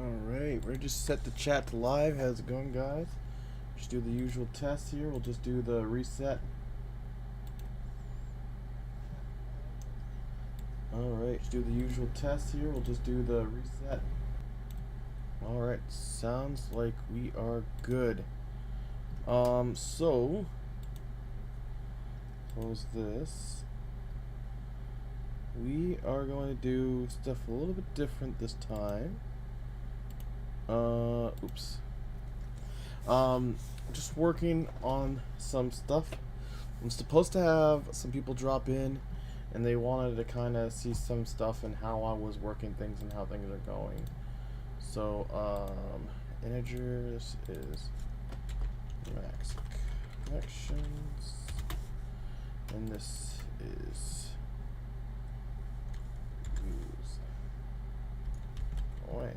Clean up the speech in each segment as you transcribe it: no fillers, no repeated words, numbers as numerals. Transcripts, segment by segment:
Alright, we're just set the chat to live. How's it going, guys? Just do the usual test here. We'll just do the reset. Alright, just do the usual test here. We'll just do the reset. Alright, sounds like we are good. So close this. We are going to do stuff a little bit different this time. Oops. Just working on some stuff. I'm supposed to have some people drop in, and they wanted to kind of see some stuff and how I was working things and how things are going. So, integers is max connections, and this is use WAN.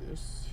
This here.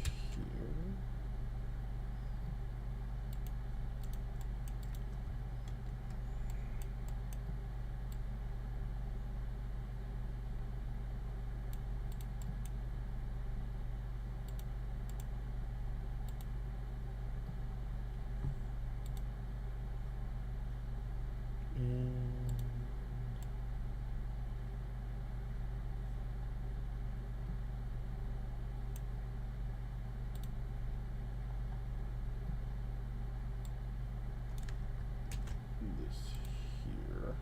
This here.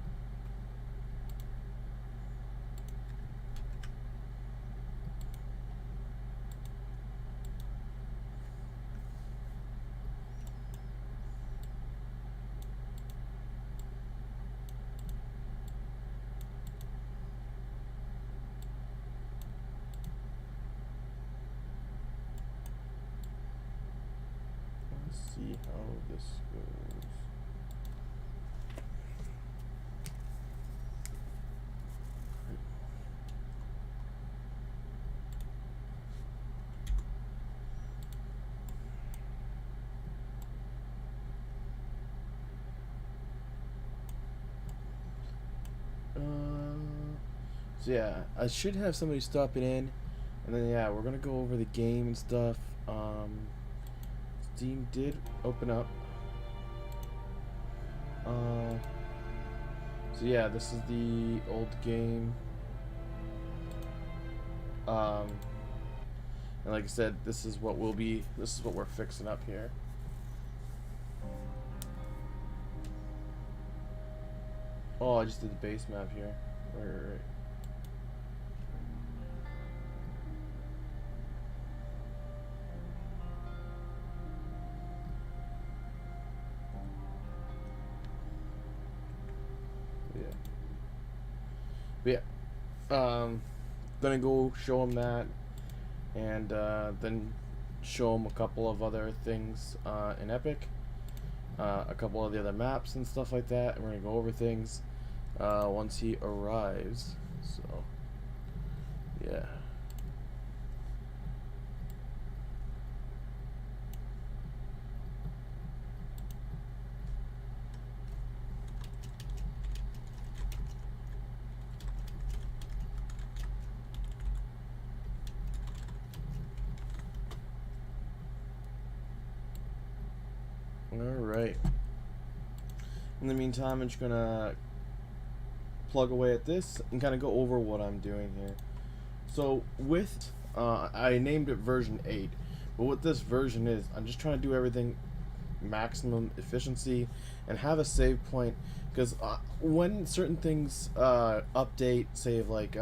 Let's see how this goes. So yeah, I should have somebody stopping in, and then yeah, we're gonna go over the game and stuff. Steam did open up. So yeah, this is the old game. And like I said, this is what we're fixing up here. Oh, I just did the base map here. Right. But yeah, gonna go show them that, and then show them a couple of other things in Epic, a couple of the other maps and stuff like that, and we're gonna go over things once he arrives. So yeah. Alright. In the meantime, I'm just gonna plug away at this and kind of go over what I'm doing here. So with, I named it version 8, but what this version is, I'm just trying to do everything maximum efficiency and have a save point, because when certain things update, say like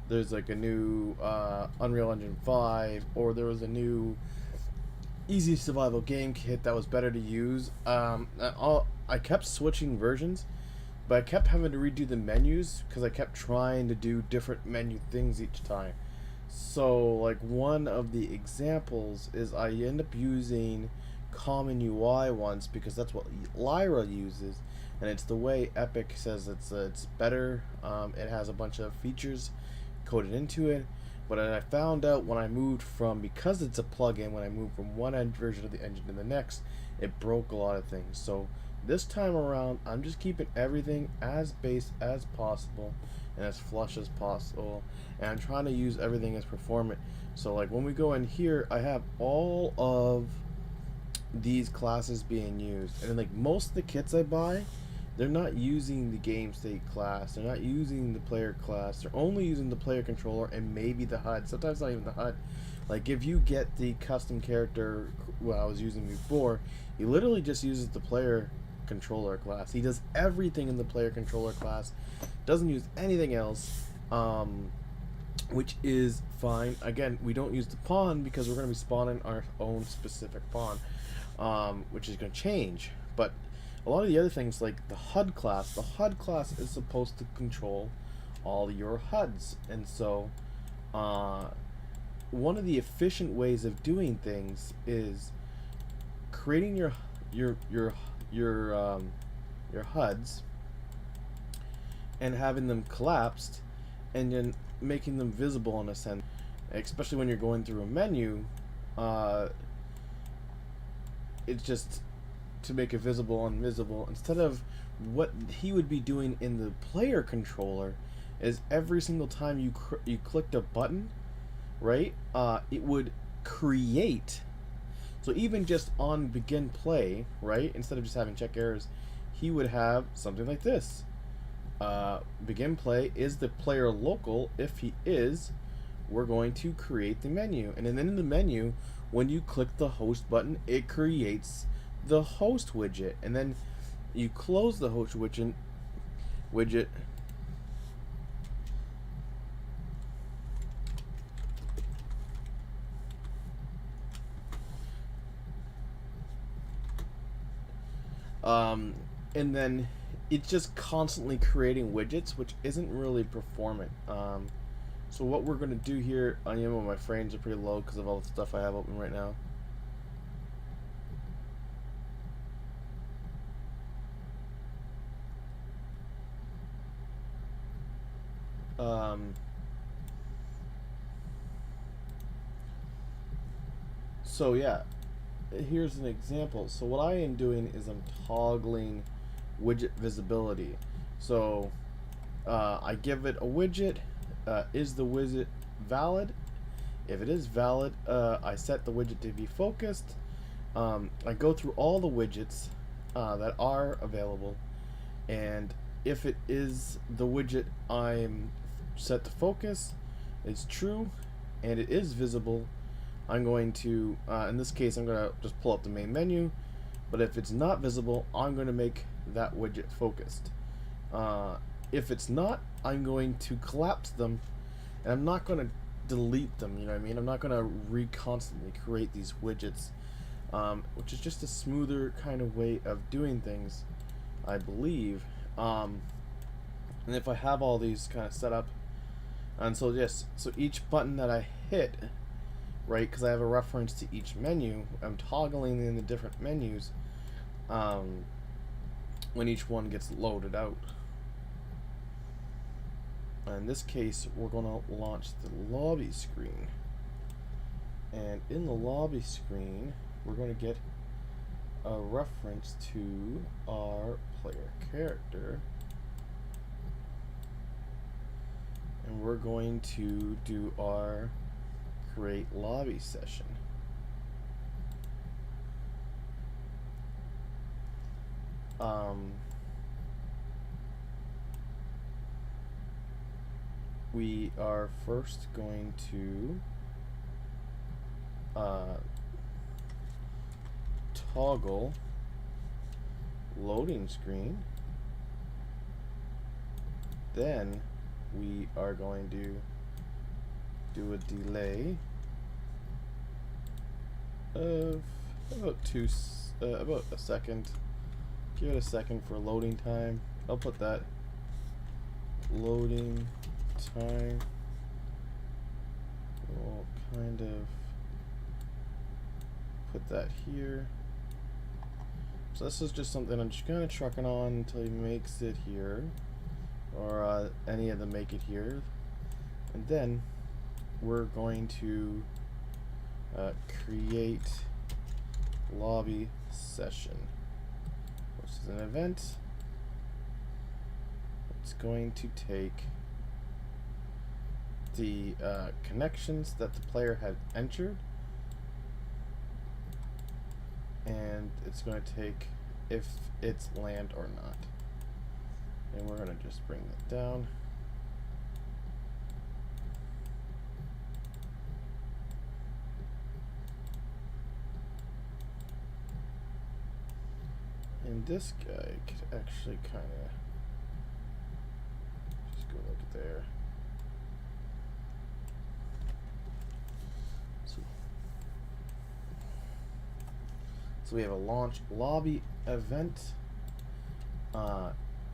there's like a new Unreal Engine 5, or there was a new easy survival game kit that was better to use. I kept switching versions, but I kept having to redo the menus because I kept trying to do different menu things each time. So, like, one of the examples is I end up using Common UI once because that's what Lyra uses, and it's the way Epic says it's better. It has a bunch of features coded into it, but I found out when I moved from, because it's a plugin, when I moved from one version of the engine to the next, it broke a lot of things. So this time around, I'm just keeping everything as base as possible and as flush as possible, and I'm trying to use everything as performant. So like when we go in here, I have all of these classes being used, and then like most of the kits I buy, they're not using the game state class, they're not using the player class, they're only using the player controller and maybe the HUD, sometimes not even the HUD. Like if you get the custom character what I was using before, he literally just uses the player controller class. He does everything in the player controller class, doesn't use anything else, which is fine. Again, we don't use the pawn because we're going to be spawning our own specific pawn, which is going to change. But a lot of the other things, like the HUD class is supposed to control all your HUDs, and so one of the efficient ways of doing things is creating your HUDs and having them collapsed, and then making them visible in a sense, especially when you're going through a menu. It's just to make it visible and invisible, instead of what he would be doing in the player controller is every single time you clicked a button, right, it would create. So even just on begin play, right, instead of just having check errors, he would have something like this. Begin play, is the player local? If he is, we're going to create the menu, and then in the menu, when you click the host button, it creates the host widget, and then you close the host widget, and then it's just constantly creating widgets, which isn't really performant. So what we're going to do here, I am, my frames are pretty low because of all the stuff I have open right now. So yeah, here's an example. So what I am doing is I'm toggling widget visibility. So I give it a widget. Is the widget valid? If it is valid, I set the widget to be focused. I go through all the widgets that are available, and if it is the widget I'm set to focus, it's true, and it is visible, I'm going to, in this case, I'm going to just pull up the main menu. But if it's not visible, I'm going to make that widget focused. If it's not, I'm going to collapse them, and I'm not going to delete them, you know what I mean? I'm not going to constantly create these widgets, which is just a smoother kind of way of doing things, I believe. And if I have all these kind of set up, and so yes, so each button that I hit, right, because I have a reference to each menu, I'm toggling in the different menus when each one gets loaded out. In this case, we're going to launch the lobby screen, and in the lobby screen we're going to get a reference to our player character, and we're going to do our create lobby session. We are first going to toggle loading screen. Then we are going to do a delay of about a second. Give it a second for loading time. I'll put that loading time. We'll kind of put that here. So this is just something I'm just kind of trucking on until he makes it here, or any of them make it here, and then we're going to create lobby session, which is an event. It's going to take the connections that the player had entered, and it's going to take if it's land or not. And we're going to just bring that down. And this guy could actually kind of just go look there. So we have a launch lobby event,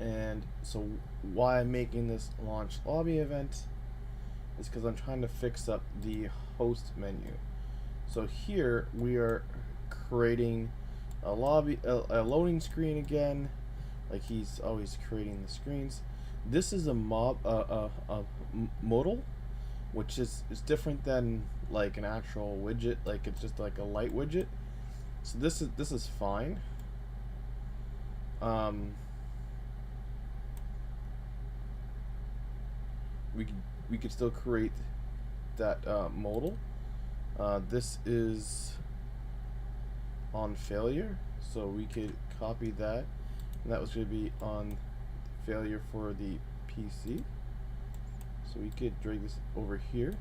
and so why I'm making this launch lobby event is because I'm trying to fix up the host menu. So here we are creating a lobby, a loading screen again, like he's always creating the screens. This is a modal, which is different than like an actual widget. Like it's just like a light widget. So this is fine. We could still create that modal. This is on failure, so we could copy that, and that was going to be on failure for the PC. So we could drag this over here.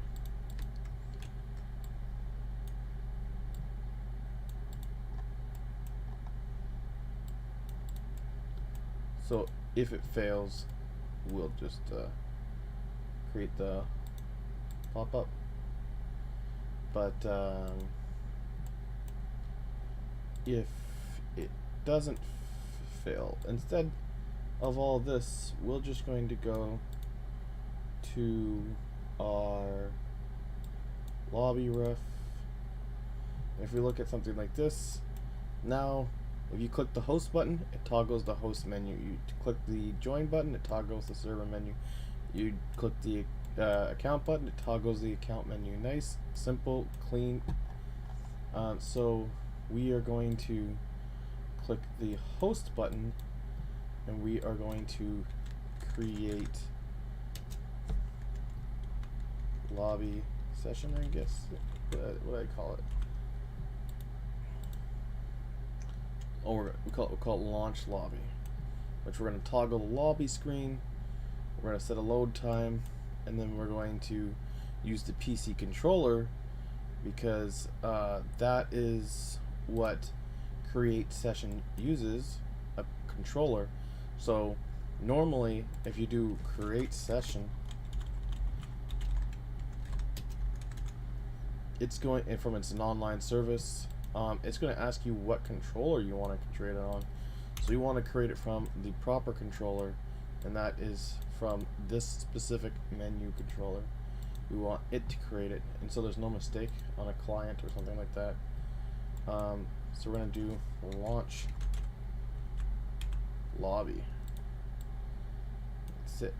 So if it fails, we'll just create the pop-up. But if it doesn't fail, instead of all this, we're just going to go to our lobby ref. If we look at something like this, now if you click the host button, it toggles the host menu. You click the join button, it toggles the server menu. You click the account button, it toggles the account menu. Nice, simple, clean. So we are going to click the host button, and we are going to create lobby session, I guess. What do I call it? Oh, we call it launch lobby, which we're going to toggle the lobby screen. We're going to set a load time, and then we're going to use the PC controller, because that is what create session uses, a controller. So normally if you do create session, it's going, and from it's an online service, it's going to ask you what controller you want to create it on. So you want to create it from the proper controller, and that is from this specific menu controller. We want it to create it, and so there's no mistake on a client or something like that. So we're going to do launch lobby. That's it.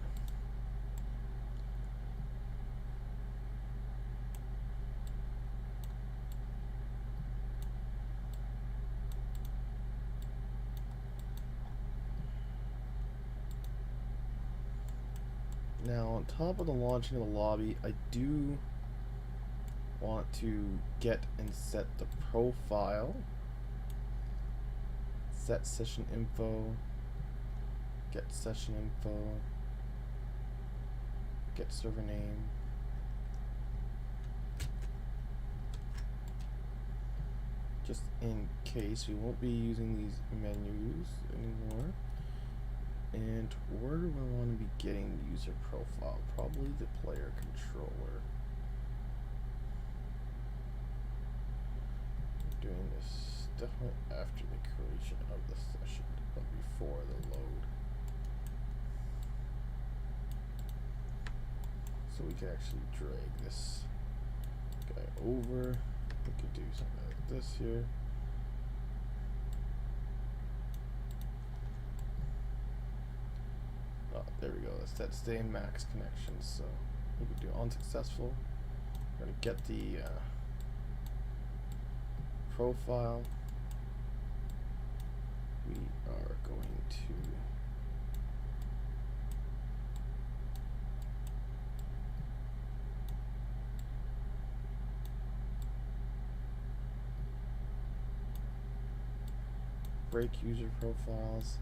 Now, on top of the launching of the lobby, I do want to get and set the profile, set session info, get session info, get server name, just in case we won't be using these menus anymore. And where do I want to be getting user profile? Probably the player controller. doing this definitely after the creation of the session, but before the load. So we can actually drag this guy over. We could do something like this here. Oh, there we go. That's that stay max connection. So we could do unsuccessful. We're gonna get the profile. We are going to break user profiles.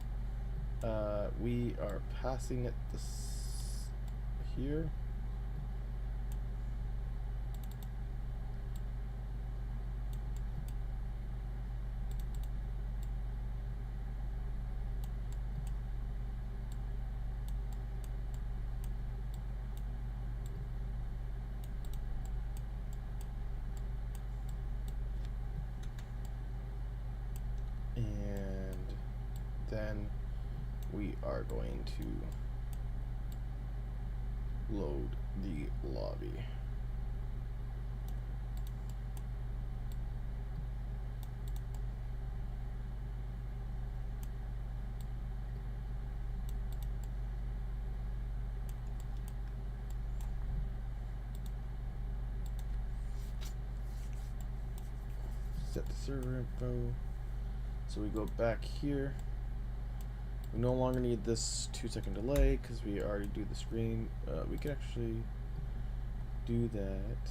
We are passing it this here. And then we are going to load the lobby. Set the server info. So we go back here. We no longer need this 2-second delay because we already do the screen. We can actually do that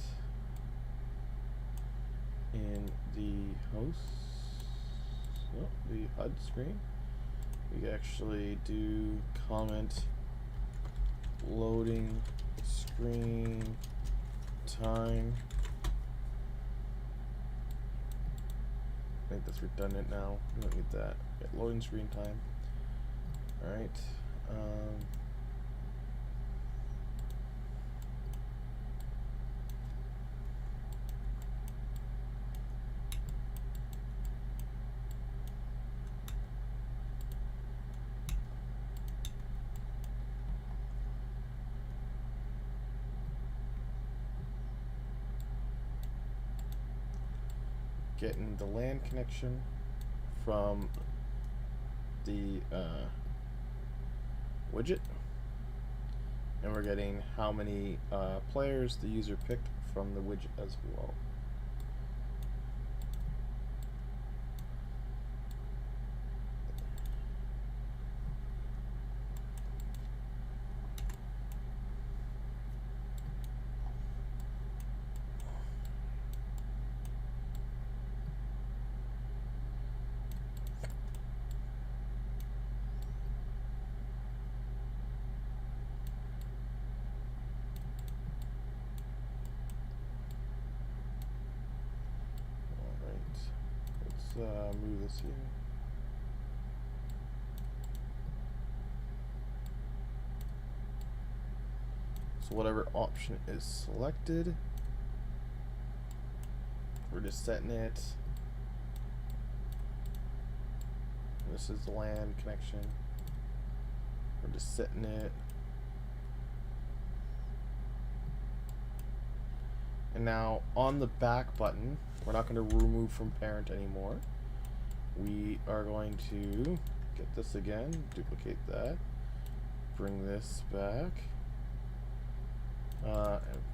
in the host, the HUD screen. We can actually do comment loading screen time. I think that's redundant now. We don't need that. Yeah, loading screen time. Alright. Getting the LAN connection from the widget, and we're getting how many players the user picked from the widget as well. Move this here. So whatever option is selected, we're just setting it. This is the LAN connection. We're just setting it. And now on the back button, we're not going to remove from parent anymore. We are going to get this again, duplicate that, bring this back.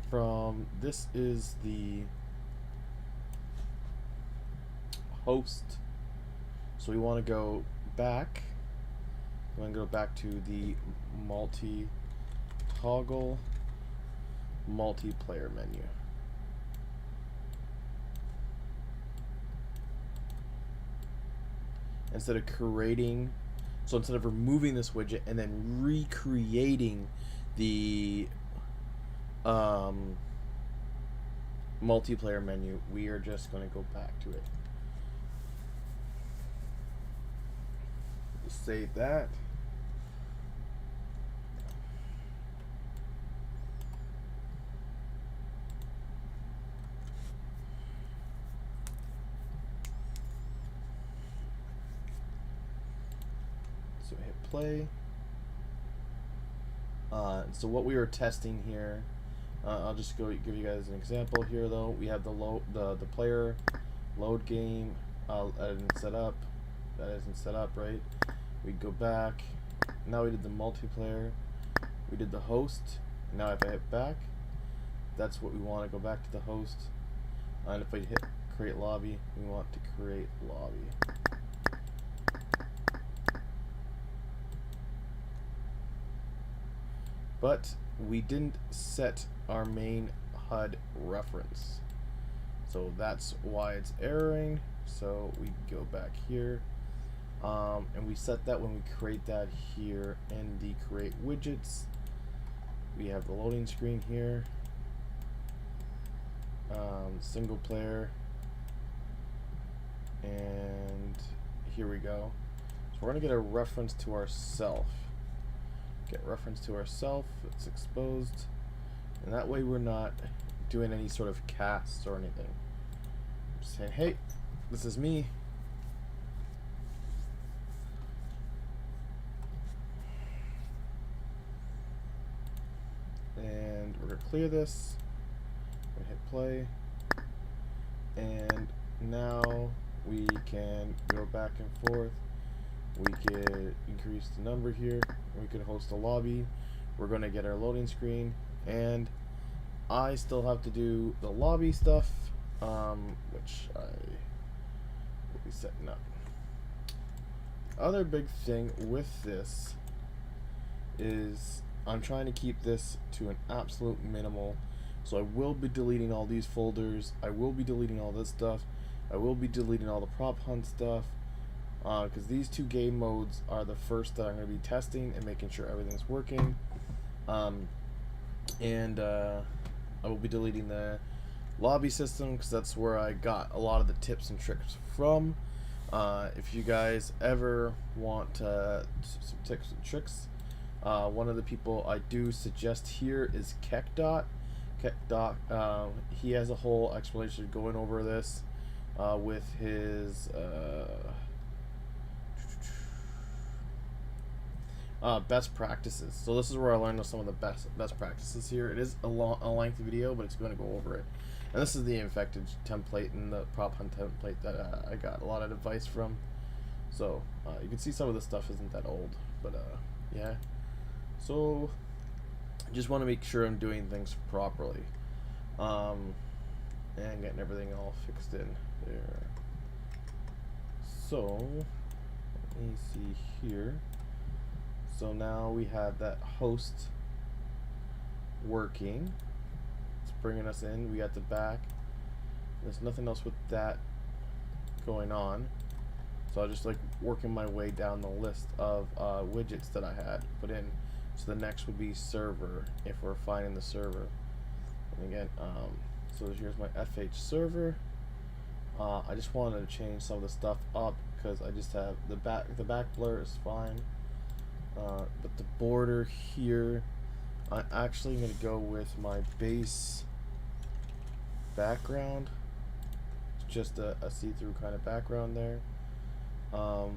From this is the host. So we want to go back. We want to go back to the multi-toggle multiplayer menu. Instead of creating, so instead of removing this widget and then recreating the multiplayer menu, we are just going to go back to it. Just save that. So hit play. So what we were testing here, I'll just give you guys an example here. Though we have the player load game. That isn't set up. That isn't set up, right? We go back. Now we did the multiplayer. We did the host. Now if I hit back, that's what we want to go back to the host. And if I hit create lobby, we want to create lobby. But we didn't set our main HUD reference. So that's why it's erroring. So we go back here. And we set that when we create that here in the create widgets. We have the loading screen here. Single player. And here we go. So we're going to get a reference to ourself. Get reference to ourself. It's exposed. And that way we're not doing any sort of casts or anything. Just saying, hey, this is me. And we're going to clear this. We're going to hit play. And now we can go back and forth. We can increase the number here. We can host a lobby. We're going to get our loading screen. And I still have to do the lobby stuff, which I will be setting up. Other big thing with this is I'm trying to keep this to an absolute minimal. So I will be deleting all these folders. I will be deleting all this stuff. I will be deleting all the prop hunt stuff. Because these two game modes are the first that I'm going to be testing and making sure everything's working. I will be deleting the lobby system because that's where I got a lot of the tips and tricks from. If you guys ever want some tips and tricks, one of the people I do suggest here is KekDot. KekDot, he has a whole explanation going over this with his best practices. So this is where I learned some of the best practices here. It is a lengthy video, but it's going to go over it. And this is the infected template and the prop hunt template that I got a lot of advice from. So you can see some of the stuff isn't that old, but yeah. So I just want to make sure I'm doing things properly, and getting everything all fixed in there. So let me see here. So now we have that host working. It's bringing us in. We got the back. There's nothing else with that going on. So I'll just like working my way down the list of widgets that I had put in. So the next would be server, if we're finding the server. And again, so here's my FH server. I just wanted to change some of the stuff up because I just have the back blur is fine. But the border here, I'm actually going to go with my base background. It's just a see-through kind of background there. Yeah.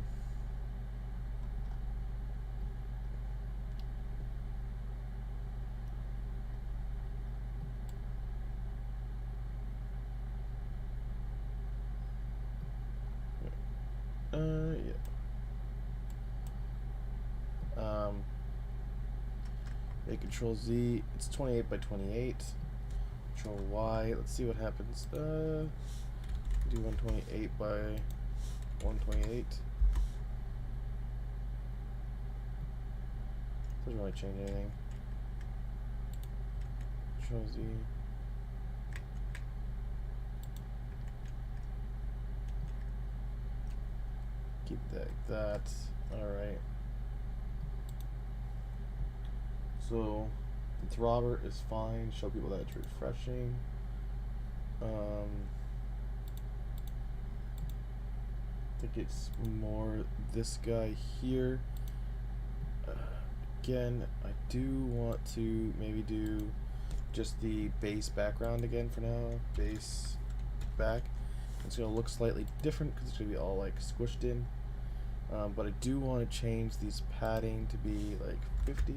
A Control Z, it's 28 by 28. Control Y, let's see what happens. Do 128 by 128. Doesn't really change anything. Control Z. Keep that. Alright. So the throbber is fine. Show people that it's refreshing. I think it's more this guy here. Again, I do want to maybe do just the base background again for now. Base back. It's gonna look slightly different because it's gonna be all like squished in. But I do want to change these padding to be like 50.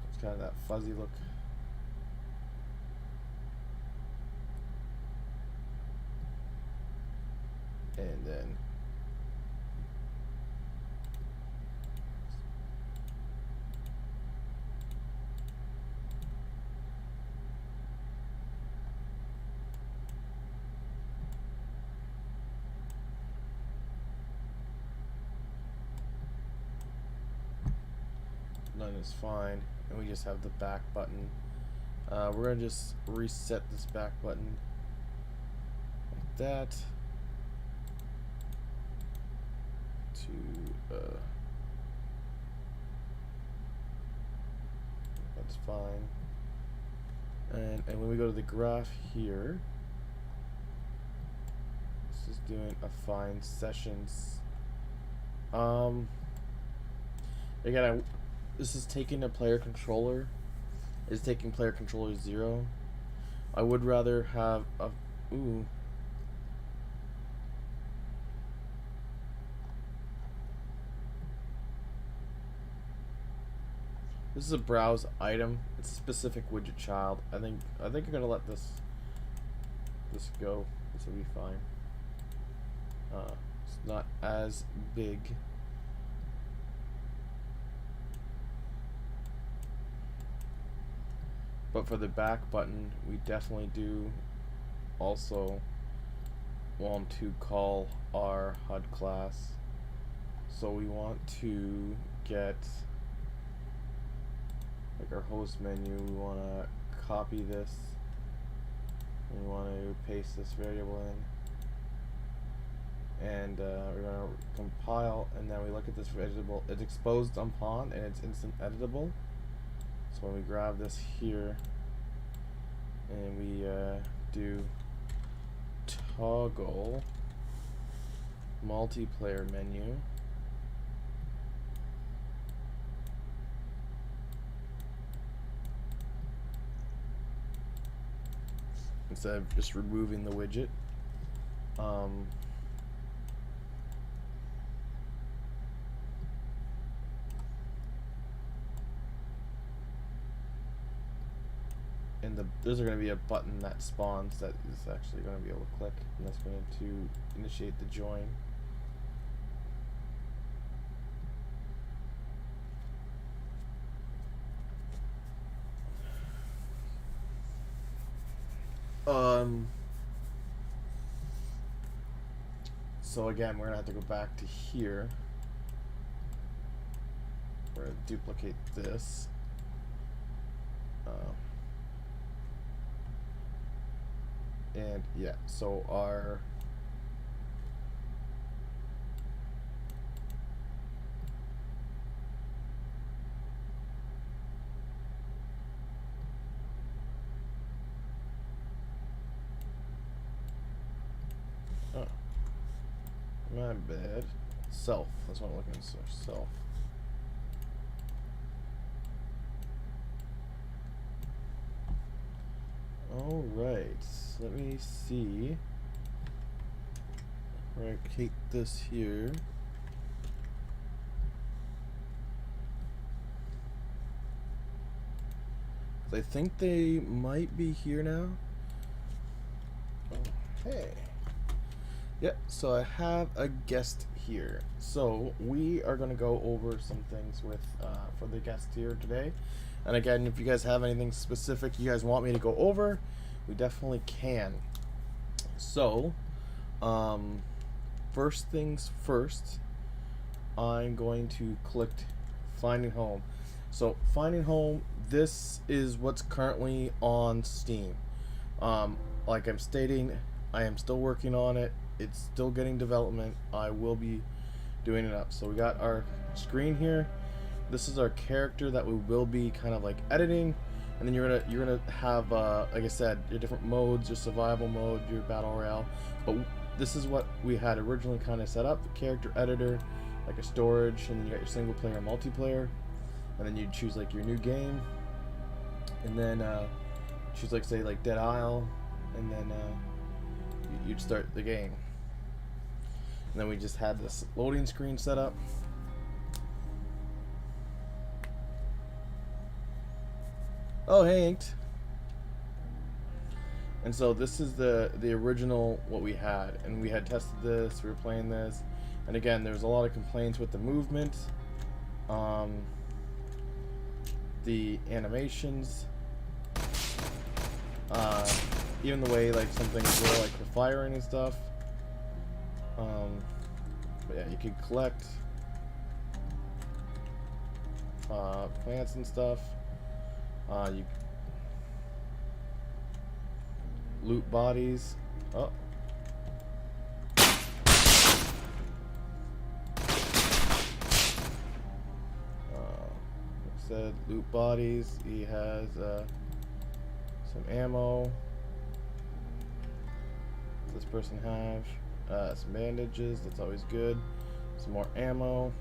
It's kind of that fuzzy look. And then none is fine, and we just have the back button. We're gonna just reset this back button like that to that's fine. And when we go to the graph here, this is doing a find sessions. Again, this is taking a player controller. It's taking player controller 0. I would rather have a This is a browse item. It's a specific widget child. I think I'm gonna let this go. This will be fine. It's not as big. But for the back button, we definitely do also want to call our HUD class. So we want to get like our host menu. We want to copy this, and we want to paste this variable in, and we're going to compile, and then we look at this for editable. It's exposed upon, and it's instant editable. So when we grab this here and we do toggle multiplayer menu, instead of just removing the widget, and there's going to be a button that spawns that is actually going to be able to click, and that's going to initiate the join. So again, we're going to have to go back to here. We're going to duplicate this. And yeah, so our my bad. Self. That's what I'm looking for. Self. Alright. Let me see. Replicate this here. I think they might be here now. Oh, hey. Yeah, so I have a guest here. So we are going to go over some things with for the guest here today. And again, if you guys have anything specific you guys want me to go over, we definitely can. So, first things first, I'm going to click Finding Home. So Finding Home, this is what's currently on Steam. Like I'm stating, I am still working on it. It's still getting development. I will be doing it up. So we got our screen here. This is our character that we will be kind of like editing, and then you're gonna have like I said, your different modes, your survival mode, your battle royale. But this is what we had originally kind of set up: the character editor, like a storage, and then you got your single player, multiplayer. and then you choose like your new game, and then choose like say like Dead Isle, and then you'd start the game. And then we just had this loading screen set up. Oh, hey, Inked. And so this is the original what we had, and we had tested this, we were playing this, and again there's a lot of complaints with the movement, the animations, even the way like some things were like for firing and stuff. But yeah, you could collect plants and stuff. You loot bodies. Oh. Said loot bodies. He has some ammo. What does this person have? Some bandages. That's always good. Some more ammo.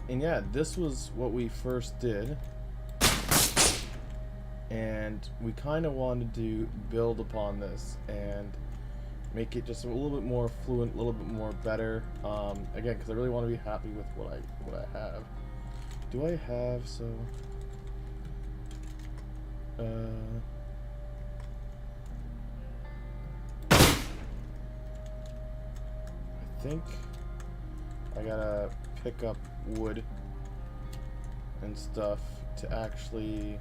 And yeah, this was what we first did. And we kind of wanted to build upon this and make it just a little bit more fluent, a little bit more better. Again, because I really want to be happy with what I have. Do I have so? I think I gotta pick up wood and stuff to actually.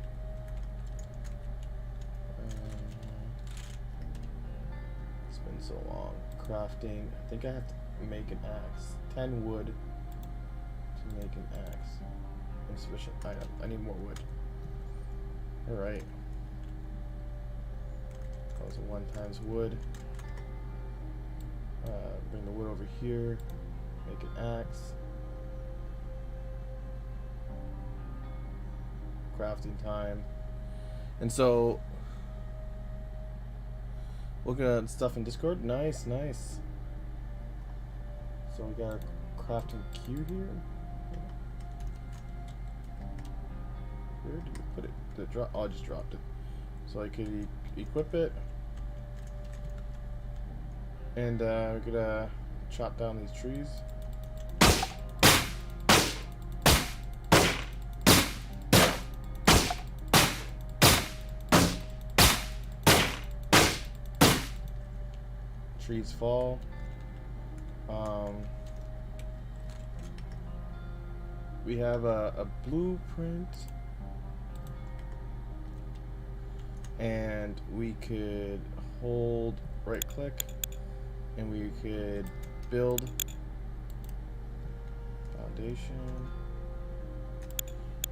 It's been so long. Crafting. I think I have to make an axe. 10 wood to make an axe. Insufficient item. I need more wood. Alright. That was a 1 times wood. Bring the wood over here. Make an axe. Crafting time. And so, looking at stuff in Discord. Nice, nice. So we got a crafting queue here. Where did we put it? Did it drop? Oh, I just dropped it. So I could equip it. And we're gonna chop down these trees. Trees fall. We have a blueprint, and we could hold right click, and we could build foundation.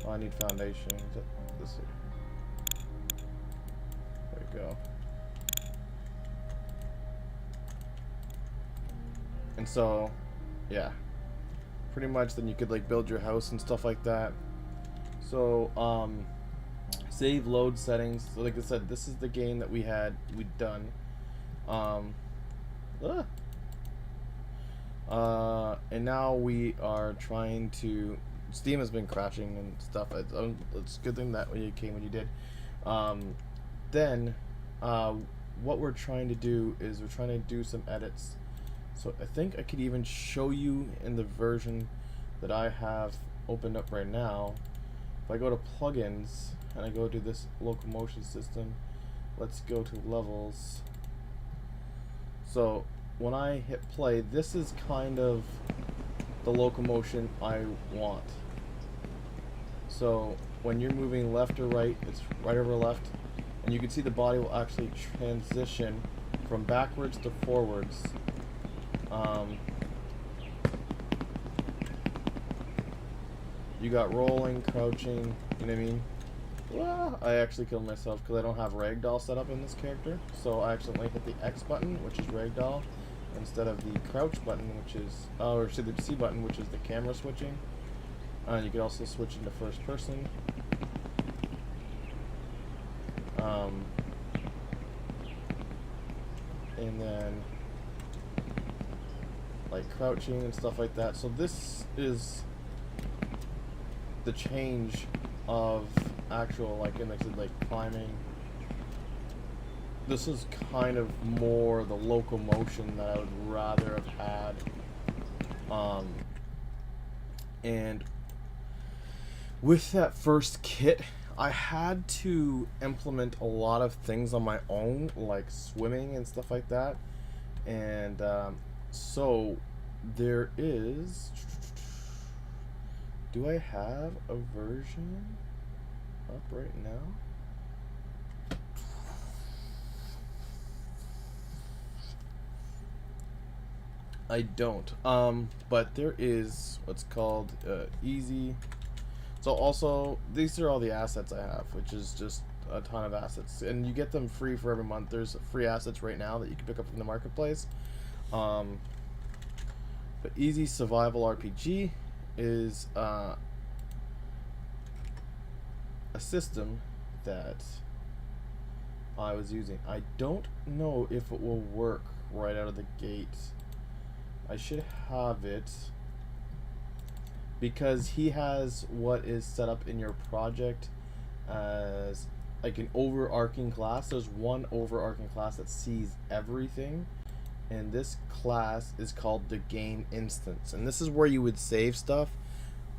Oh, I need foundation. This here. There we go. And so, yeah, pretty much then you could like build your house and stuff like that. So, save load settings. So like I said, this is the game that we'd done. And now we are trying to. Steam has been crashing and stuff. It's a good thing that when you came when you did. Then, what we're trying to do is we're trying to do some edits. So I think I could even show you in the version that I have opened up right now. If I go to plugins and I go to this locomotion system, let's go to levels. So when I hit play, this is kind of the locomotion I want. So when you're moving left or right, it's right over left, and you can see the body will actually transition from backwards to forwards. You got rolling, crouching, you know what I mean? Well, I actually killed myself because I don't have ragdoll set up in this character. So I accidentally hit the X button, which is ragdoll, instead of the crouch button, which is, or the C button, which is the camera switching. You could also switch into first person. And then like crouching and stuff like that. So this is the change of actual, like, in like climbing. This is kind of more the locomotion that I would rather have had. And with that first kit, I had to implement a lot of things on my own, like swimming and stuff like that. And so there is. Do I have a version up right now? I don't. But there is what's called easy. So also, these are all the assets I have, which is just a ton of assets, and you get them free for every month. There's free assets right now that you can pick up from the marketplace. But easy survival RPG is a system that I was using. I don't know if it will work right out of the gate. I should have it because he has what is set up in your project as like an overarching class. There's one overarching class that sees everything, and this class is called the game instance, and this is where you would save stuff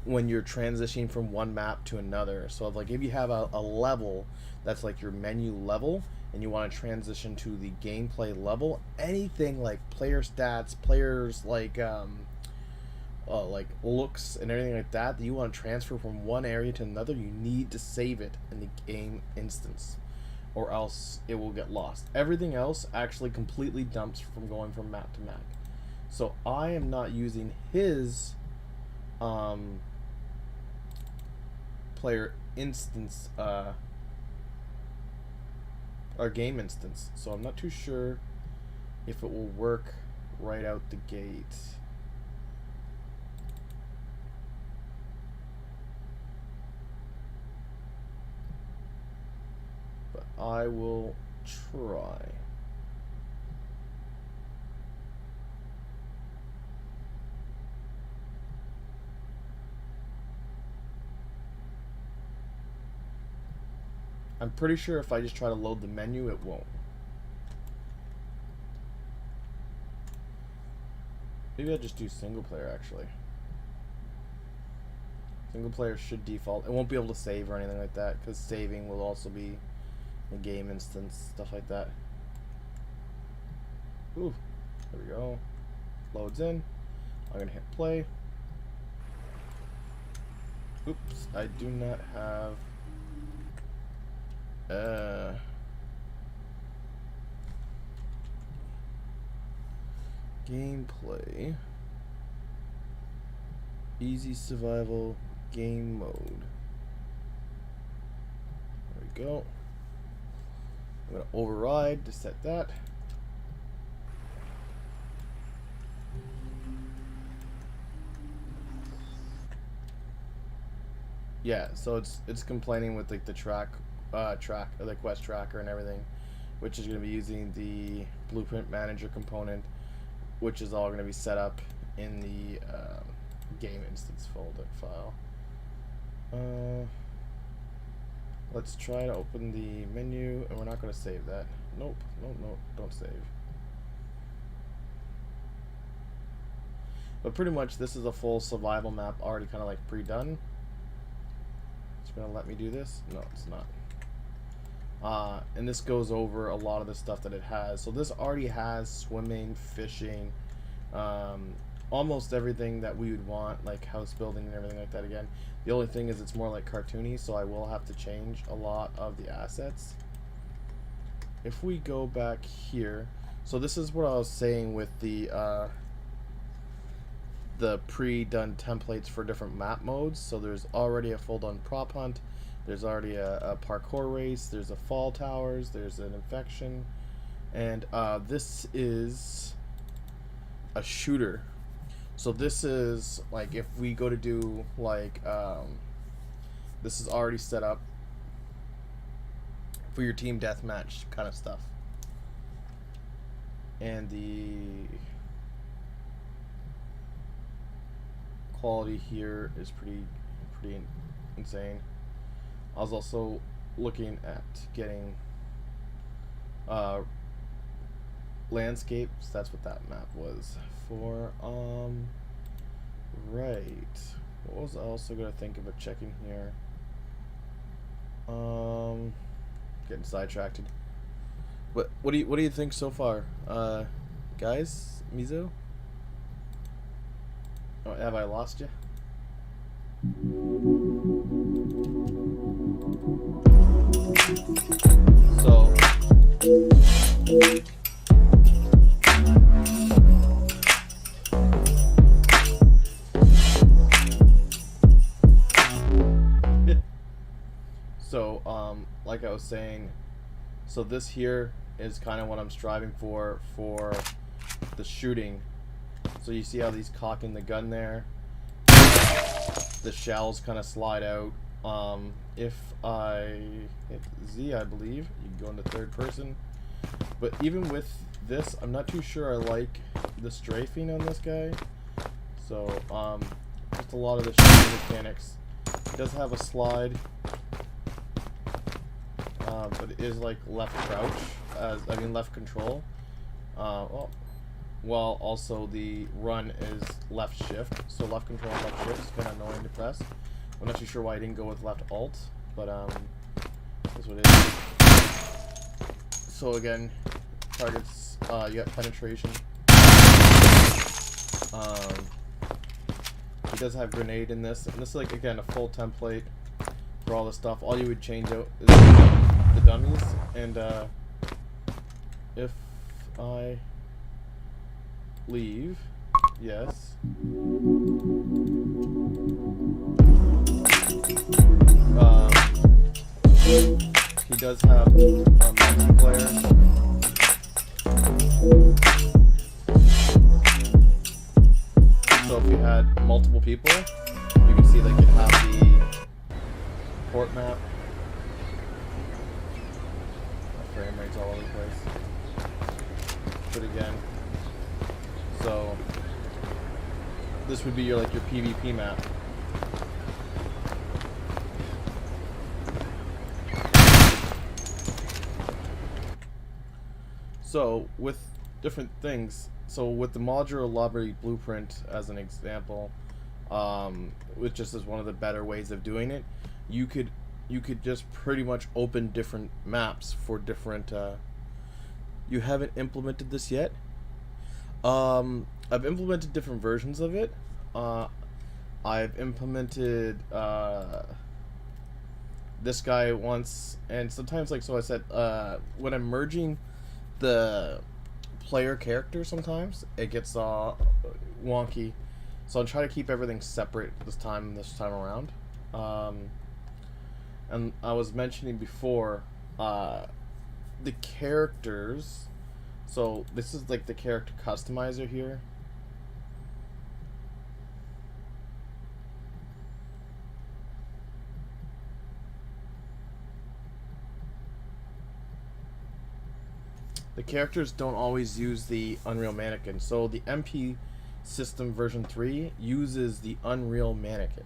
when you're transitioning from one map to another. So like if you have a level that's like your menu level and you want to transition to the gameplay level, anything like player stats, players like looks and everything like that you want to transfer from one area to another, you need to save it in the game instance, or else it will get lost. Everything else actually completely dumps from going from map to map. So I am not using his player instance or game instance, so I'm not too sure if it will work right out the gate. But I will try. I'm pretty sure if I just try to load the menu, it won't. Maybe I'll just do single player, actually. Single player should default. It won't be able to save or anything like that, because saving will also be a game instance, stuff like that. Ooh, there we go. Loads in. I'm going to hit play. Oops, I do not have... gameplay, easy survival game mode. There we go. I'm gonna override to set that. Yeah, so it's complaining with like the track or the quest tracker and everything, which is going to be using the blueprint manager component, which is all going to be set up in the game instance folder file. Let's try to open the menu, and we're not going to save that. Nope, don't save. But pretty much this is a full survival map already kind of like pre-done. It's going to let me do this? No, it's not. And this goes over a lot of the stuff that it has. So this already has swimming, fishing, almost everything that we would want, like house building and everything like that again. The only thing is it's more like cartoony, so I will have to change a lot of the assets. If we go back here, so this is what I was saying with the pre-done templates for different map modes. So there's already a full-done prop hunt. There's already a parkour race, there's a fall towers, there's an infection, and this is a shooter. So this is like if we go to do like this is already set up for your team deathmatch kind of stuff. And the quality here is pretty insane. I was also looking at getting landscapes. That's what that map was for. Right. What was I also gonna think about checking here? Getting sidetracked. What do you think so far, guys? Mizo? Oh, have I lost you? So. So, like I was saying, so this here is kind of what I'm striving for the shooting. So you see how he's cocking the gun there? The shells kind of slide out. If I hit Z, I believe, you can go into third person. But even with this, I'm not too sure I like the strafing on this guy. So, just a lot of the shooting mechanics. It does have a slide. But it is like left crouch, left control. While also the run is left shift. So left control and left shift is kind of annoying to press. I'm not too sure why I didn't go with left alt, but that's what it is. So again, targets, you got penetration. He does have grenade in this, and this is like again a full template for all this stuff. All you would change out is the dummies, and if I leave, yes. He does have multiplayer. So if you had multiple people, you can see they could have the port map. Frame rates all over the place. But again, so this would be your your PvP map. So with different things, so with the modular library blueprint as an example, which just is one of the better ways of doing it, you could just pretty much open different maps for different. You haven't implemented this yet. I've implemented different versions of it. I've implemented this guy once, and sometimes so I said when I'm merging the player character, sometimes it gets wonky, so I'm trying to keep everything separate this time around. And I was mentioning before the characters. So this is like the character customizer here. The characters don't always use the Unreal Mannequin. So the MP system version 3 uses the Unreal Mannequin.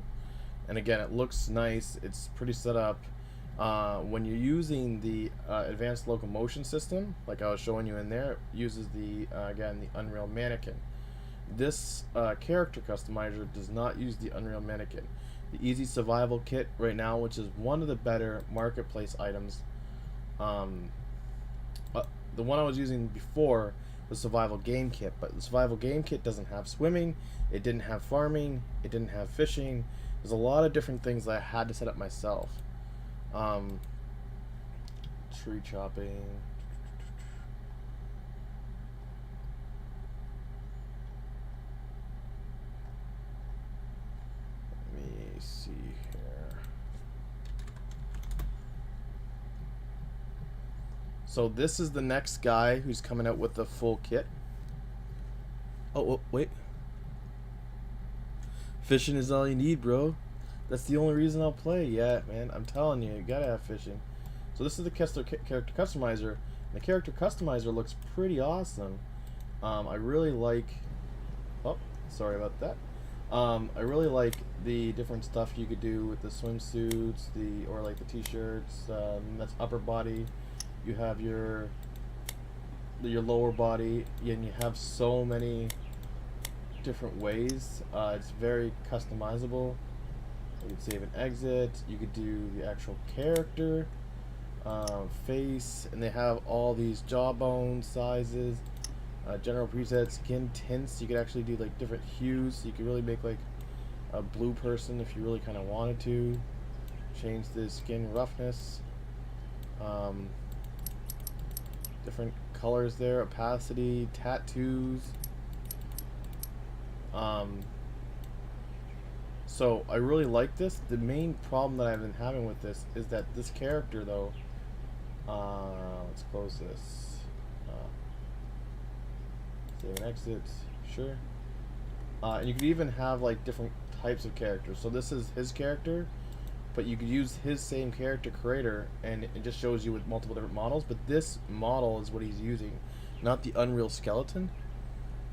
And again, it looks nice. It's pretty set up. When you're using the advanced locomotion system, like I was showing you in there, it uses the again the Unreal Mannequin. This character customizer does not use the Unreal Mannequin. The Easy Survival Kit right now, which is one of the better marketplace items. The one I was using before was Survival Game Kit, but the Survival Game Kit doesn't have swimming, it didn't have farming, it didn't have fishing. There's a lot of different things that I had to set up myself. Tree chopping. Let me see here. So this is the next guy who's coming out with the full kit. Oh, wait. Fishing is all you need, bro. That's the only reason I'll play. Yeah, man, I'm telling you, you gotta have fishing. So this is the character customizer. The character customizer looks pretty awesome. I really like. Oh, sorry about that. I really like the different stuff you could do with the swimsuits, or like the t-shirts. That's upper body. You have your lower body, and you have so many different ways. It's very customizable. You could save and exit. You could do the actual character, face, and they have all these jawbone sizes, general presets, skin tints. You could actually do like different hues. So you could really make like a blue person if you really kind of wanted to. Change the skin roughness. Um, Different colors there, opacity, tattoos. So I really like this. The main problem that I've been having with this is that this character, though. Let's close this. Save and exit. Sure. And you could even have like different types of characters. So this is his character, but you could use his same character creator, and it just shows you with multiple different models. But this model is what he's using, not the Unreal Skeleton.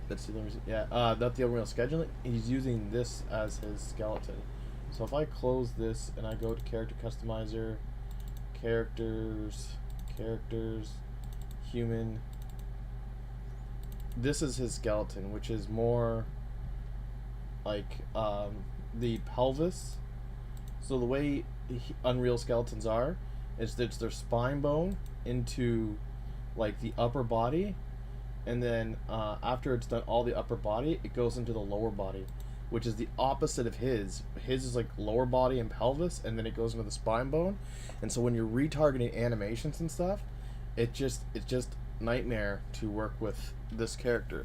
That's the not the Unreal Scheduling. He's using this as his skeleton. So if I close this and I go to Character Customizer, Characters, Human. This is his skeleton, which is more like the pelvis. So the way Unreal Skeletons are is that it's their spine bone into like the upper body, and then after it's done all the upper body, it goes into the lower body, which is the opposite of his. His is like lower body and pelvis, and then it goes into the spine bone. And so when you're retargeting animations and stuff, it's just nightmare to work with this character.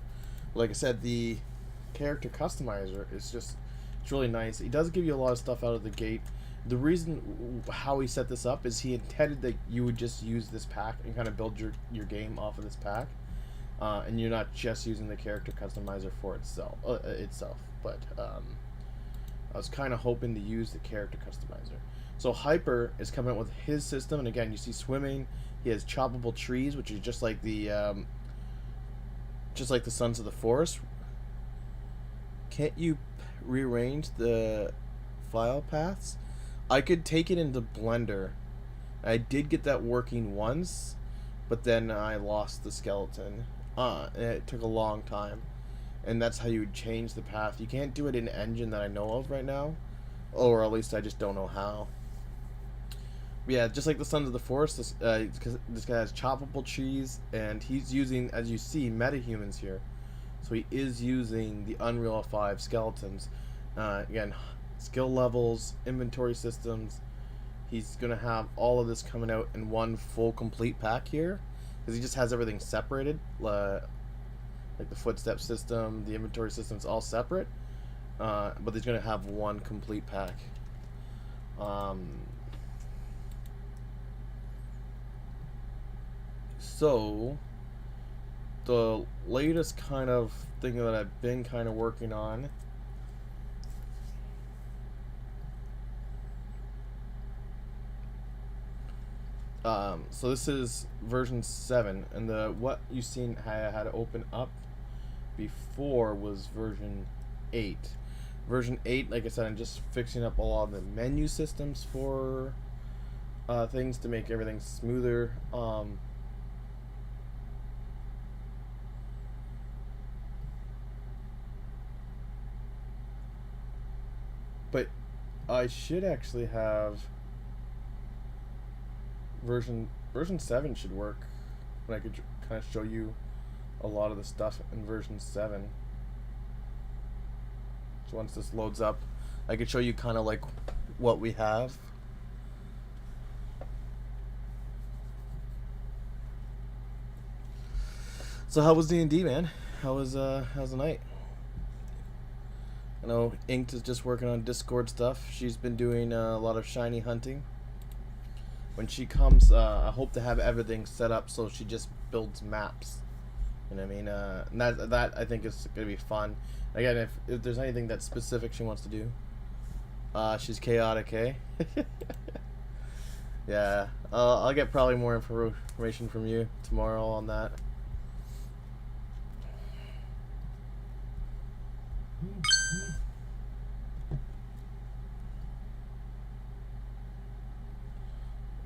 Like I said, the character customizer is it's really nice. He does give you a lot of stuff out of the gate. The reason how he set this up is he intended that you would just use this pack and kind of build your game off of this pack, and you're not just using the character customizer for itself. But I was kind of hoping to use the character customizer. So Hyper is coming out with his system, and again, you see swimming. He has choppable trees, which is just like the Sons of the Forest. Can't you rearrange the file paths? I could take it into Blender. I did get that working once, but then I lost the skeleton. And it took a long time. And that's how you would change the path. You can't do it in Engine that I know of right now, or at least I just don't know how. Yeah, just like the Sons of the Forest, this guy has choppable trees, and he's using, as you see, metahumans here. So he is using the Unreal 5 skeletons. Again, skill levels, inventory systems. He's going to have all of this coming out in one full complete pack here, because he just has everything separated. Like the footstep system, the inventory system's all separate. But he's going to have one complete pack. So, the latest kind of thing that I've been kind of working on so this is version 7, and what you seen I had to open up before was version 8. Version 8, like I said, I'm just fixing up a lot of the menu systems for things to make everything smoother. But I should actually have version 7 should work, and I could kind of show you a lot of the stuff in version 7. So once this loads up, I could show you kind of like what we have. So how was D&D, man? How's the night? I know Inked is just working on Discord stuff. She's been doing a lot of shiny hunting. When she comes, I hope to have everything set up so she just builds maps. You know what I mean? And that I think is gonna be fun. Again, if there's anything that's specific she wants to do, she's chaotic, eh? Yeah, I'll get probably more information from you tomorrow on that.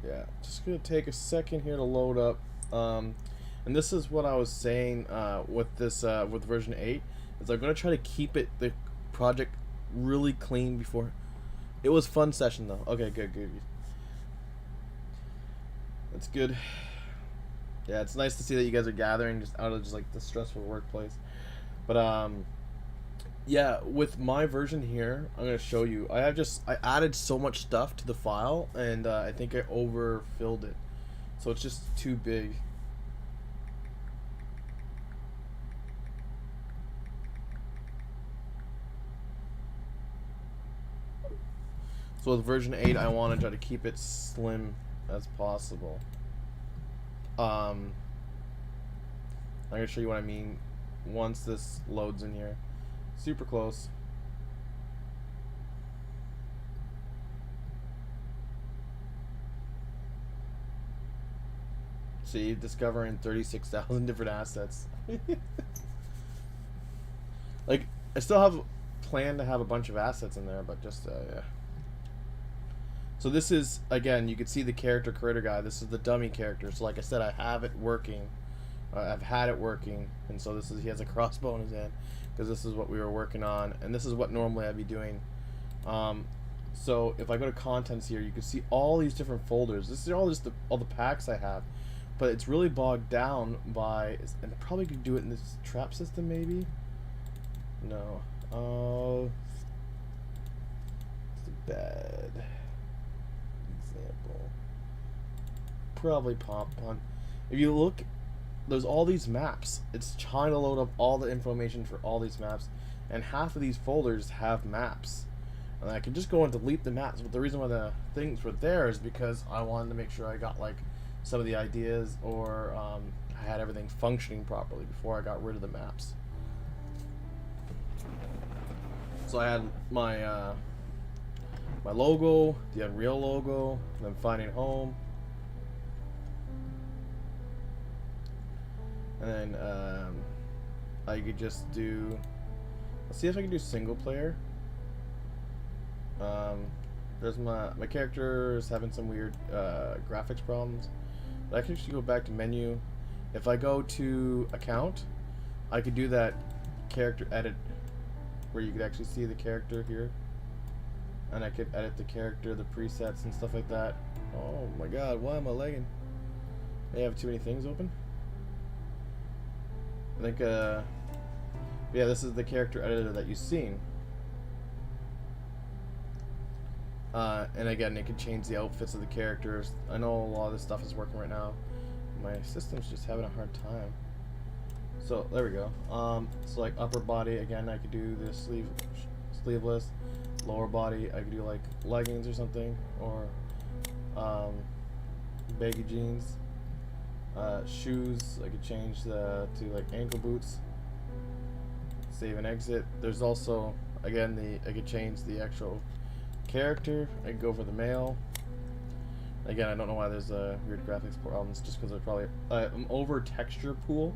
Yeah, just gonna take a second here to load up. And this is what I was saying with this with version 8 is I'm gonna try to keep the project really clean before. It was fun session though. Okay, good. That's good. Yeah, it's nice to see that you guys are gathering just out of just like the stressful workplace. But yeah, with my version here, I'm gonna show you. I added so much stuff to the file, and I think I overfilled it, so it's just too big. So with version 8, I want to try to keep it slim as possible. I'm gonna show you what I mean once this loads in here. Super close. See, discovering 36,000 different assets. Like, I still have planned to have a bunch of assets in there, but just yeah. So this is, again, you can see the character creator guy. This is the dummy character. So like I said, I have it working. I've had it working, and so he has a crossbow in his hand because this is what we were working on, and this is what normally I'd be doing. So if I go to contents here, you can see all these different folders. This is all just all the packs I have, but it's really bogged down by, and probably could do it in this trap system maybe. No, it's a bad example. Probably pop on. If you look, there's all these maps. It's trying to load up all the information for all these maps, and half of these folders have maps. And I can just go and delete the maps, but the reason why the things were there is because I wanted to make sure I got like some of the ideas, or I had everything functioning properly before I got rid of the maps. So I had my my logo, the Unreal logo, and then finding home, and then I could just do. Let's see if I can do single player. There's my character is having some weird graphics problems. But I can actually go back to menu. If I go to account, I could do that character edit where you could actually see the character here, and I could edit the character, the presets and stuff like that. Oh my god, why am I lagging? I have too many things open. I think yeah, this is the character editor that you've seen. And again, it can change the outfits of the characters. I know a lot of this stuff is working right now. My system's just having a hard time. So there we go. So like upper body, again, I could do this sleeveless. Lower body, I could do like leggings or something, or baggy jeans. Shoes, I could change to like ankle boots. Save and exit. There's also, again, I could change the actual character. I could go for the male. Again, I don't know why there's weird graphics problems, just because there's probably an over texture pool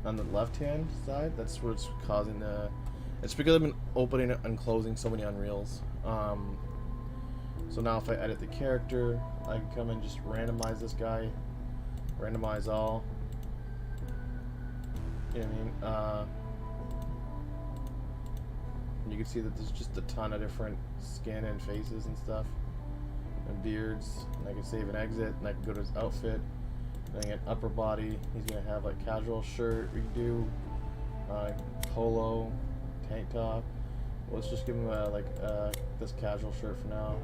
on the left hand side. That's what's causing the. It's because I've been opening and closing so many Unreals. So now if I edit the character, I can come and just randomize this guy, randomize all. You know what I mean? You can see that there's just a ton of different skin and faces and stuff, and beards. And I can save and exit, and I can go to his outfit. And I get upper body. He's gonna have like casual shirt. We can do polo, tank top. Let's just give him this casual shirt for now.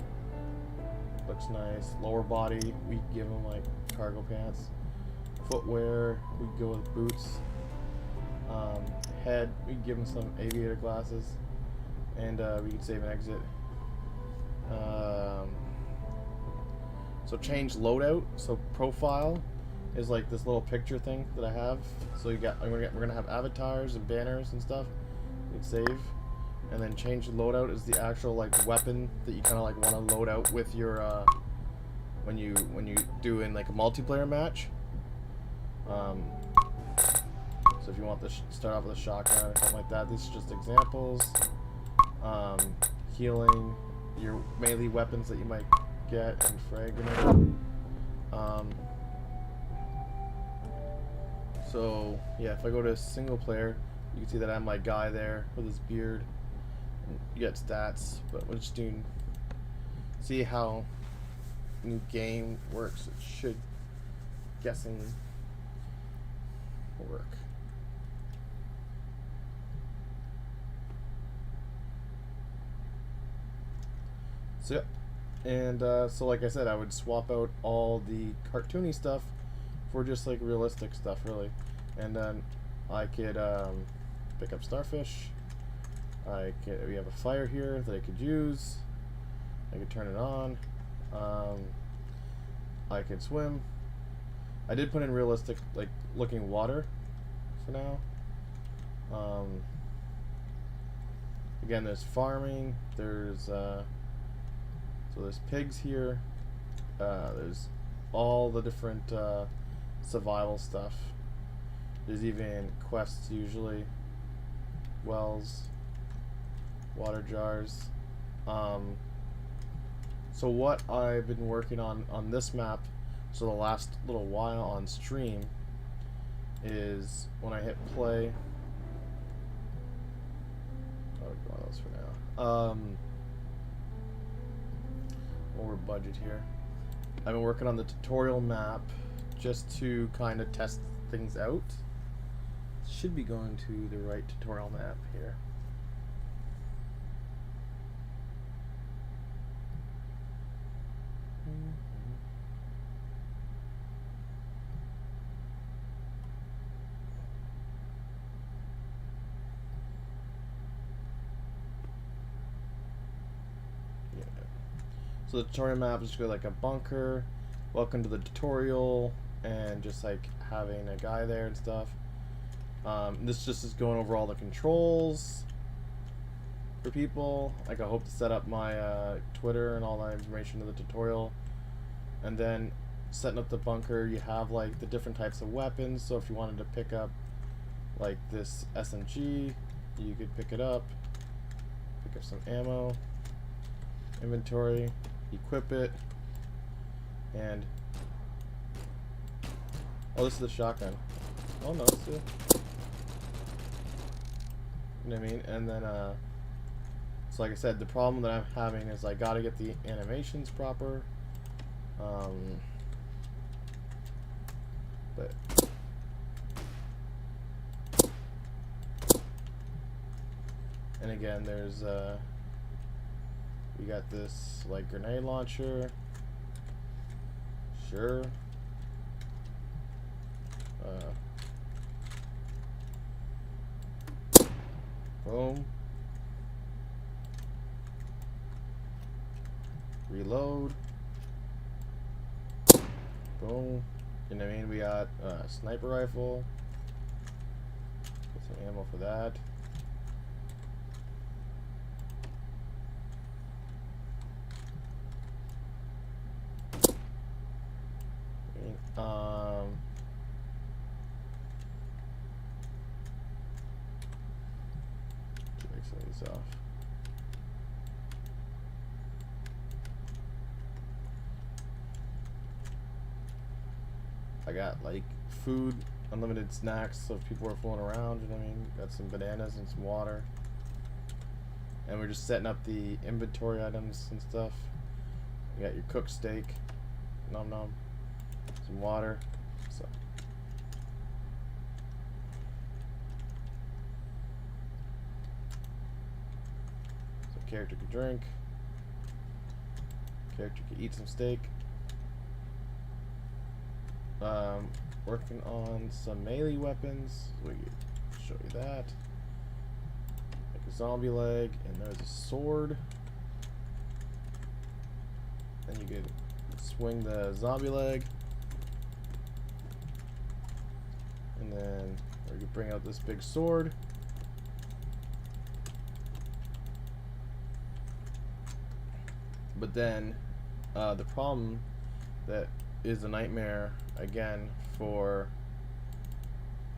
Looks nice. Lower body, we can give him like cargo pants. Footwear, we can go with boots. Head, we can give him some aviator glasses. And we can save and exit. So change loadout. So profile is like this little picture thing that I have. So we're gonna have avatars and banners and stuff. You can save, and then change loadout is the actual like weapon that you kind of like want to load out with your when you do in like a multiplayer match. So if you want to start off with a shotgun or something like that, these are just examples. Healing, your melee weapons that you might get, and frag grenade. Um, so yeah, if I go to single player, you can see that I'm my guy there with his beard. You get stats, but we're just doing. See how new game works. It should, guessing, work. So yeah. And so like I said, I would swap out all the cartoony stuff for just like realistic stuff, really. And then I could pick up starfish. We have a fire here that I could use. I could turn it on. I could swim. I did put in realistic, like, looking water for now. Again, there's farming. There's so there's pigs here. There's all the different survival stuff. There's even quests usually. Wells, water jars. So what I've been working on this map, so the last little while on stream, is when I hit play. I'll go on those for now. Over budget here. I've been working on the tutorial map just to kind of test things out. Should be going to the right tutorial map here. Yeah. So the tutorial map is just like a bunker. Welcome to the tutorial, and just like having a guy there and stuff. This just is going over all the controls for people. Like, I hope to set up my Twitter and all that information in the tutorial. And then setting up the bunker, you have like the different types of weapons. So if you wanted to pick up like this SMG, you could pick it up, pick up some ammo, inventory, equip it, and oh, this is the shotgun. Oh no, it's the, you know what I mean? And then so like I said, the problem that I'm having is I gotta get the animations proper. But and again, there's we got this like grenade launcher. Sure. Boom. Reload. Boom. You know what I mean? We got a sniper rifle. Get some ammo for that. Take some of these off. I got like food, unlimited snacks, so if people are fooling around, you know what I mean? Got some bananas and some water. And we're just setting up the inventory items and stuff. You got your cooked steak, nom nom, some water. So character can drink. Character can eat some steak. Working on some melee weapons. We can show you that. Like a zombie leg, and there's a sword. Then you could swing the zombie leg. And then we could bring out this big sword. But then the problem that is a nightmare again for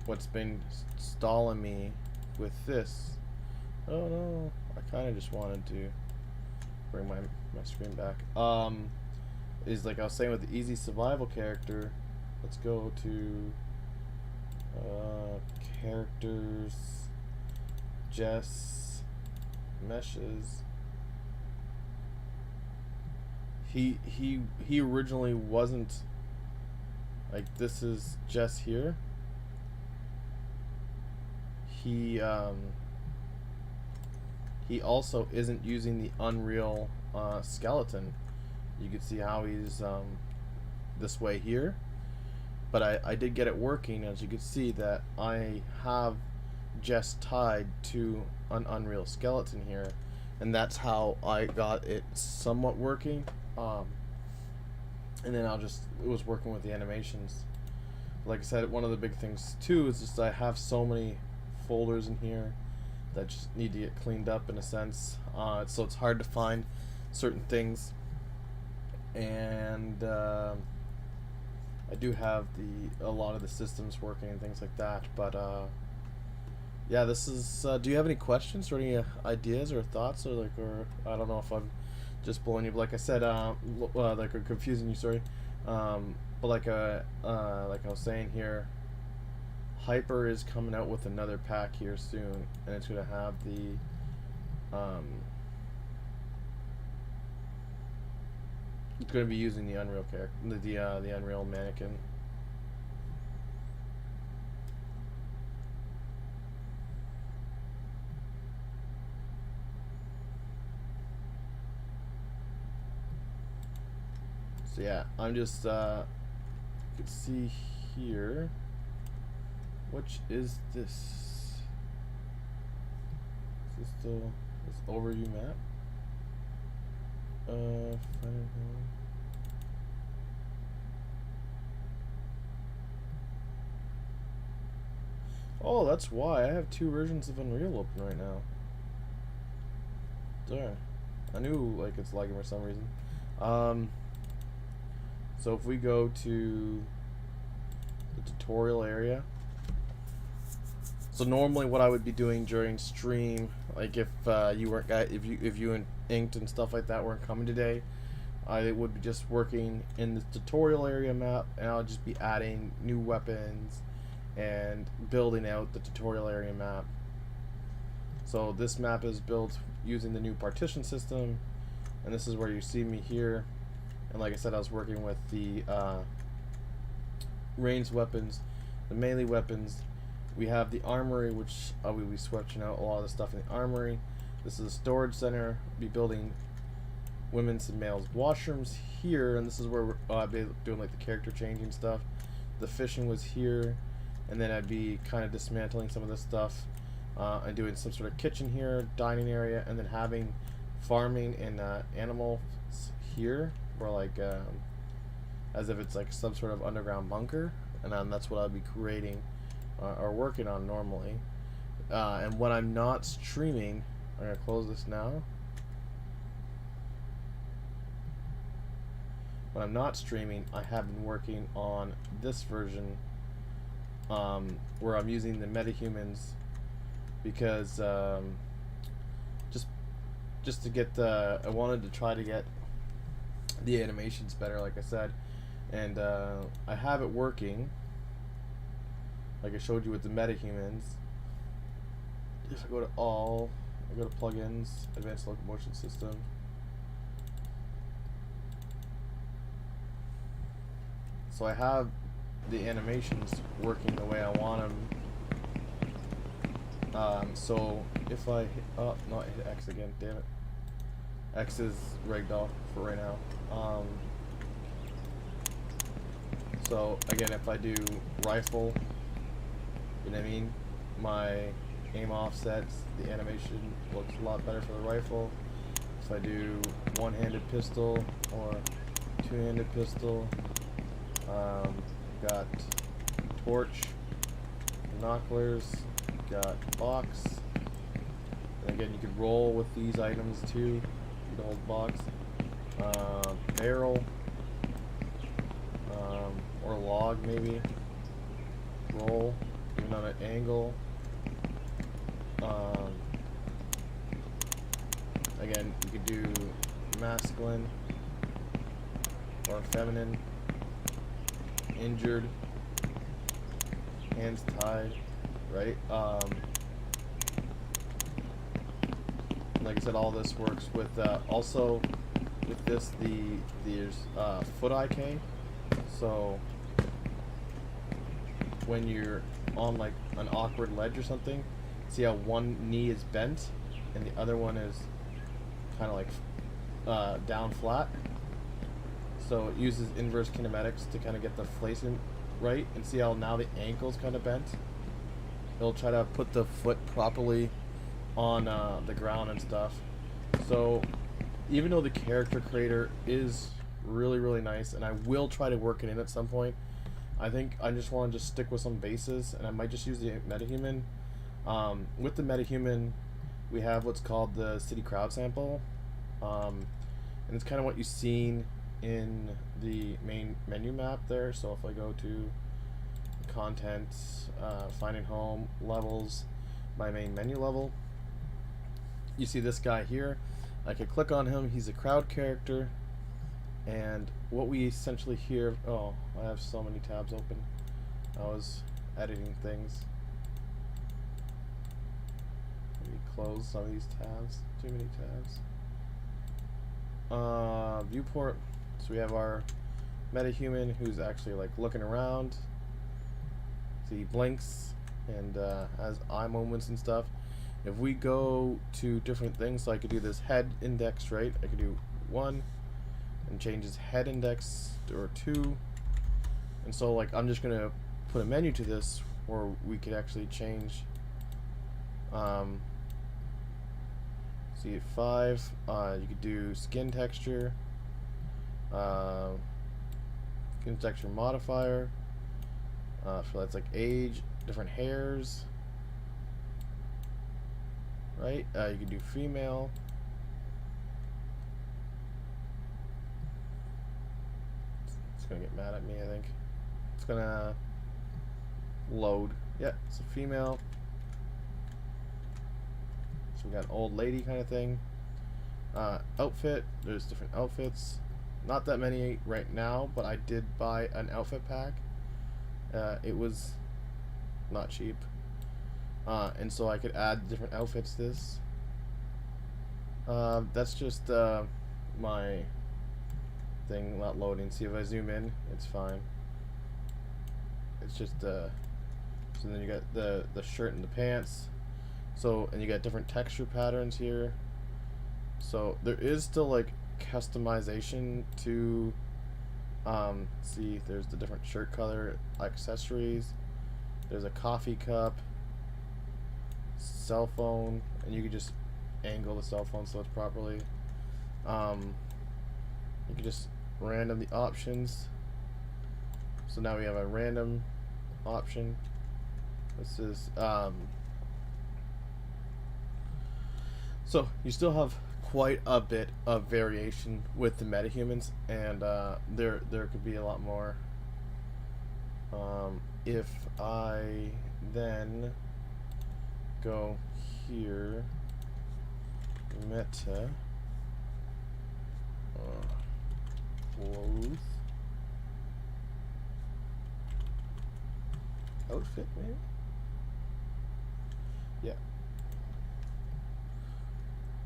what's been stalling me with this. Oh no, I kind of just wanted to bring my screen back. is, like I was saying with the easy survival character, let's go to characters, Jess, meshes. He originally wasn't like, this is Jess here. He also isn't using the Unreal skeleton. You can see how he's this way here, but I did get it working. As you can see that I have Jess tied to an Unreal skeleton here, and that's how I got it somewhat working. And then it was working with the animations. Like I said, one of the big things too is just I have so many folders in here that just need to get cleaned up in a sense. So it's hard to find certain things, and I do have a lot of the systems working and things like that. But yeah, this is. Do you have any questions or any ideas or thoughts, or I don't know if I'm just blowing you. But like I said, like, or confusing you. Sorry. But like I was saying here, Hyper is coming out with another pack here soon, and it's gonna have the it's gonna be using the Unreal character, the Unreal mannequin. So yeah, I'm just you can see here. Which is this? Is this this overview map? Oh, that's why I have two versions of Unreal open right now. There, I knew like it's lagging for some reason. So if we go to the tutorial area. So normally, what I would be doing during stream, like if you weren't, if you and Inked and stuff like that weren't coming today, I would be just working in the tutorial area map, and I'll just be adding new weapons and building out the tutorial area map. So this map is built using the new partition system, and this is where you see me here. And like I said, I was working with the ranged weapons, the melee weapons. We have the armory, which we'll be switching out a lot of the stuff in the armory. This is a storage center. We'll be building women's and males washrooms here, and this is where I'll be doing like the character changing stuff. The fishing was here, and then I'd be kind of dismantling some of this stuff and doing some sort of kitchen here, dining area, and then having farming and animals here, where like as if it's like some sort of underground bunker, and that's what I'd be creating. Are working on normally, and when I'm not streaming, I'm gonna close this now. When I'm not streaming, I have been working on this version, where I'm using the metahumans, because just to get I wanted to try to get the animations better, like I said, and I have it working. Like I showed you with the metahumans. If I go to all, I go to plugins, advanced locomotion system. So I have the animations working the way I want them. So if I hit, oh no, I hit X again, damn it. X is ragdoll for right now. So again, if I do rifle, you know what I mean? My aim offsets, the animation looks a lot better for the rifle. If I do one-handed pistol or two-handed pistol, got torch, binoculars, got box. And again, you could roll with these items too. You can hold box, barrel, or log maybe. Roll. Even on an angle. Again, you could do masculine, or feminine, injured, hands tied, right? Like I said, all this works with also with this there's foot IK. So when you're on like an awkward ledge or something, see how one knee is bent and the other one is kind of like down flat. So it uses inverse kinematics to kind of get the placement right, and see how now the ankle's kind of bent. It'll try to put the foot properly on the ground and stuff. So even though the character creator is really, really nice, and I will try to work it in at some point, I think I just want to just stick with some bases, and I might just use the metahuman. With the metahuman, we have what's called the city crowd sample, and it's kind of what you've seen in the main menu map there. So if I go to content, finding home, levels, my main menu level, you see this guy here. I could click on him. He's a crowd character, and what we essentially hear, oh, I have so many tabs open. I was editing things. Maybe close some of these tabs. Too many tabs. Viewport. So we have our metahuman who's actually like looking around. So he blinks and has eye movements and stuff. If we go to different things, so I could do this head index, right? I could do 1 and change his head index or 2. And so like I'm just gonna put a menu to this where we could actually change see at 5, you could do skin texture, skin texture modifier, so that's like age, different hairs, right? You can do female. It's gonna get mad at me, I think. It's gonna load. Yeah, it's a female. So we got an old lady kind of thing. Outfit, there's different outfits. Not that many right now, but I did buy an outfit pack. It was not cheap. And so I could add different outfits to this. That's just my thing not loading. See, if I zoom in, it's fine. It's just so then you got the shirt and the pants. So, and you got different texture patterns here. So there is still like customization to see, there's the different shirt color, accessories, there's a coffee cup, cell phone, and you can just angle the cell phone so it's properly. You can just random the options. So now we have a random option. This is so you still have quite a bit of variation with the metahumans, and there could be a lot more. If I then go here, meta clothes outfit, maybe, yeah.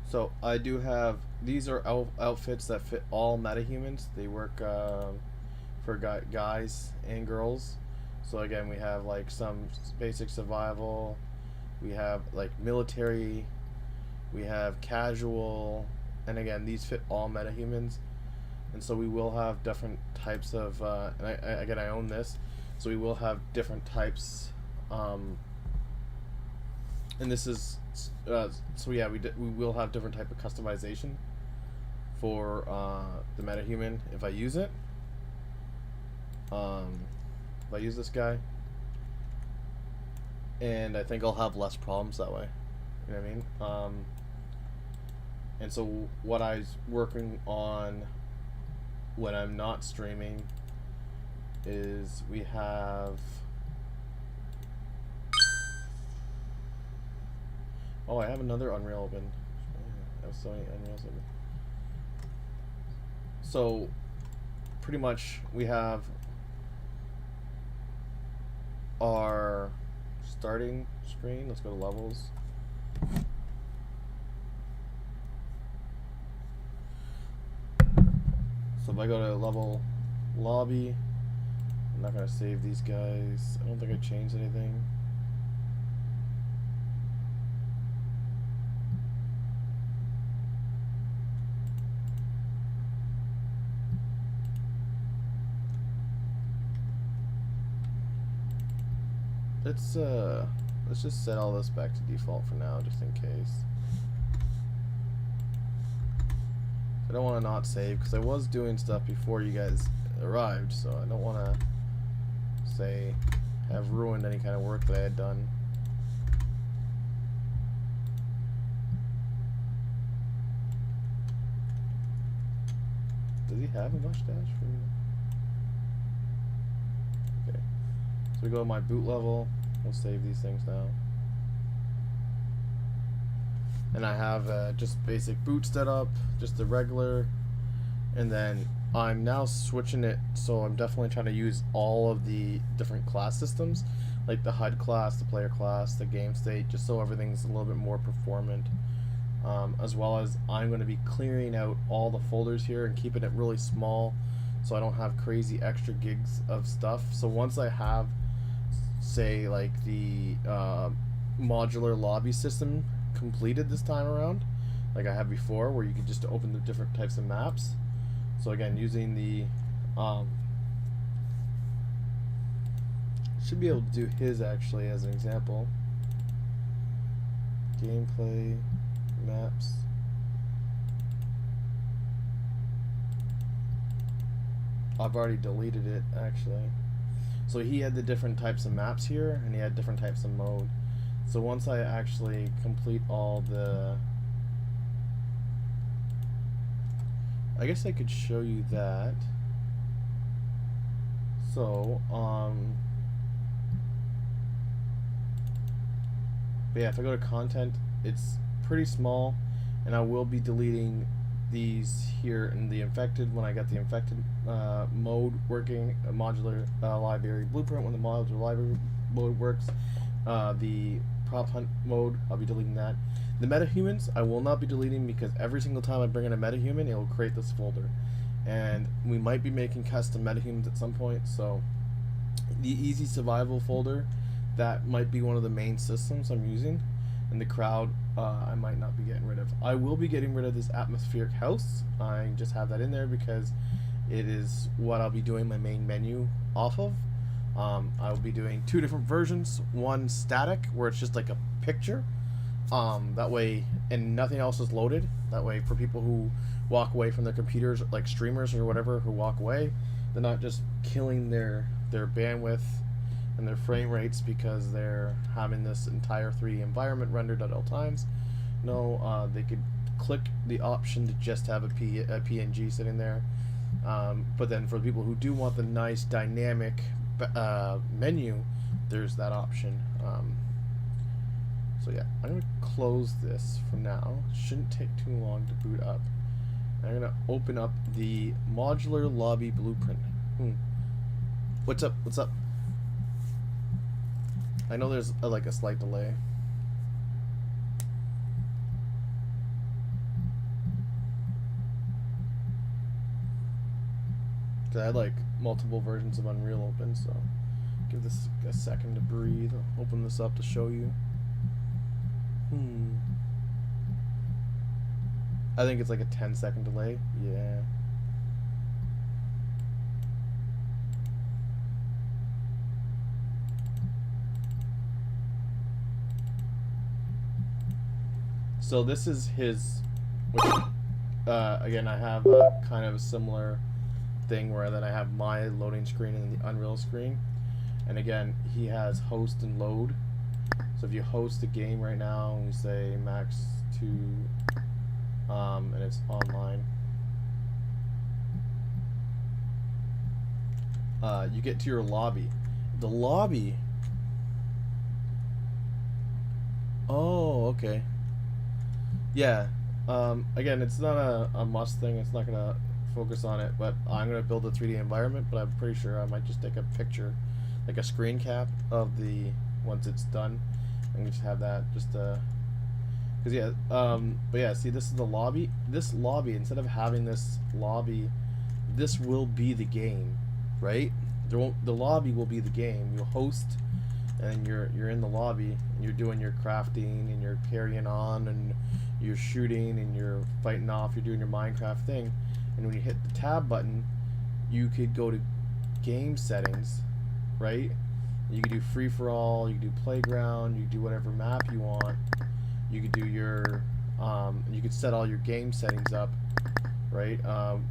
So I do have, these are outfits that fit all metahumans. They work for guys and girls. So again, we have like some basic survival, we have like military, we have casual, and again, these fit all metahumans. And so we will have different types of, and again, I own this, so we will have different types, and this is, so yeah, we will have different type of customization for the metahuman if I use it. If I use this guy, and I think I'll have less problems that way. You know what I mean? And so what I was working on when I'm not streaming is we have, oh, I have another Unreal open. I have so many Unreals open. So pretty much we have our starting screen. Let's go to levels. So if I go to level lobby, I'm not going to save these guys. I don't think I changed anything. Let's just set all this back to default for now, just in case. I don't want to not save because I was doing stuff before you guys arrived, so I don't want to have ruined any kind of work that I had done. Does he have a mustache? Okay, so we go to my boot level. We'll save these things now. And I have just basic boot setup, just the regular, and then I'm now switching it, so I'm definitely trying to use all of the different class systems, like the HUD class, the player class, the game state, just so everything's a little bit more performant. As well as I'm going to be clearing out all the folders here and keeping it really small, so I don't have crazy extra gigs of stuff. So once I have, say, like the modular lobby system completed this time around, like I have before, where you could just open the different types of maps. So again, using the should be able to do his actually as an example. Gameplay maps. I've already deleted it actually. So he had the different types of maps here, and he had different types of mode. So once I actually complete all the, I guess I could show you that. So, but yeah, if I go to content, it's pretty small, and I will be deleting these here in the infected when I got the infected mode working, a modular library blueprint when the modular library mode works. The prop hunt mode, I'll be deleting that. The metahumans, I will not be deleting because every single time I bring in a metahuman, it will create this folder. And we might be making custom metahumans at some point, so the easy survival folder, that might be one of the main systems I'm using. And the crowd, I might not be getting rid of. I will be getting rid of this atmospheric house. I just have that in there because it is what I'll be doing my main menu off of. I will be doing two different versions. One static, where it's just like a picture. That way, and nothing else is loaded. That way, for people who walk away from their computers, like streamers or whatever, who walk away, they're not just killing their bandwidth and their frame rates because they're having this entire 3D environment rendered at all times. No, they could click the option to just have a PNG sitting there. But then for people who do want the nice dynamic menu, there's that option. So yeah, I'm going to close this for now. It shouldn't take too long to boot up. I'm going to open up the modular lobby blueprint. What's up? What's up? I know there's like a slight delay. Cause I had like multiple versions of Unreal open, so give this a second to breathe. I'll open this up to show you. I think it's like a 10-second delay. Yeah. So this is his, which, again, I have kind of a similar thing where then I have my loading screen and the Unreal screen. And again, he has host and load. So if you host a game right now, and we say max 2, and it's online, you get to your lobby. The lobby. Oh, okay. Yeah. Again, it's not a must thing. It's not gonna focus on it. But I'm gonna build a 3D environment, but I'm pretty sure I might just take a picture, like a screen cap of the once it's done, and just have that just because yeah, but yeah, see, this is the lobby. This lobby, instead of having this lobby, this will be the game, right? The lobby will be the game. You'll host, and you're in the lobby, and you're doing your crafting, and you're carrying on, and you're shooting, and you're fighting off. You're doing your Minecraft thing, and when you hit the tab button, you could go to game settings, right? You could do free for all. You could do playground. You could do whatever map you want. You could do your, you could set all your game settings up, right?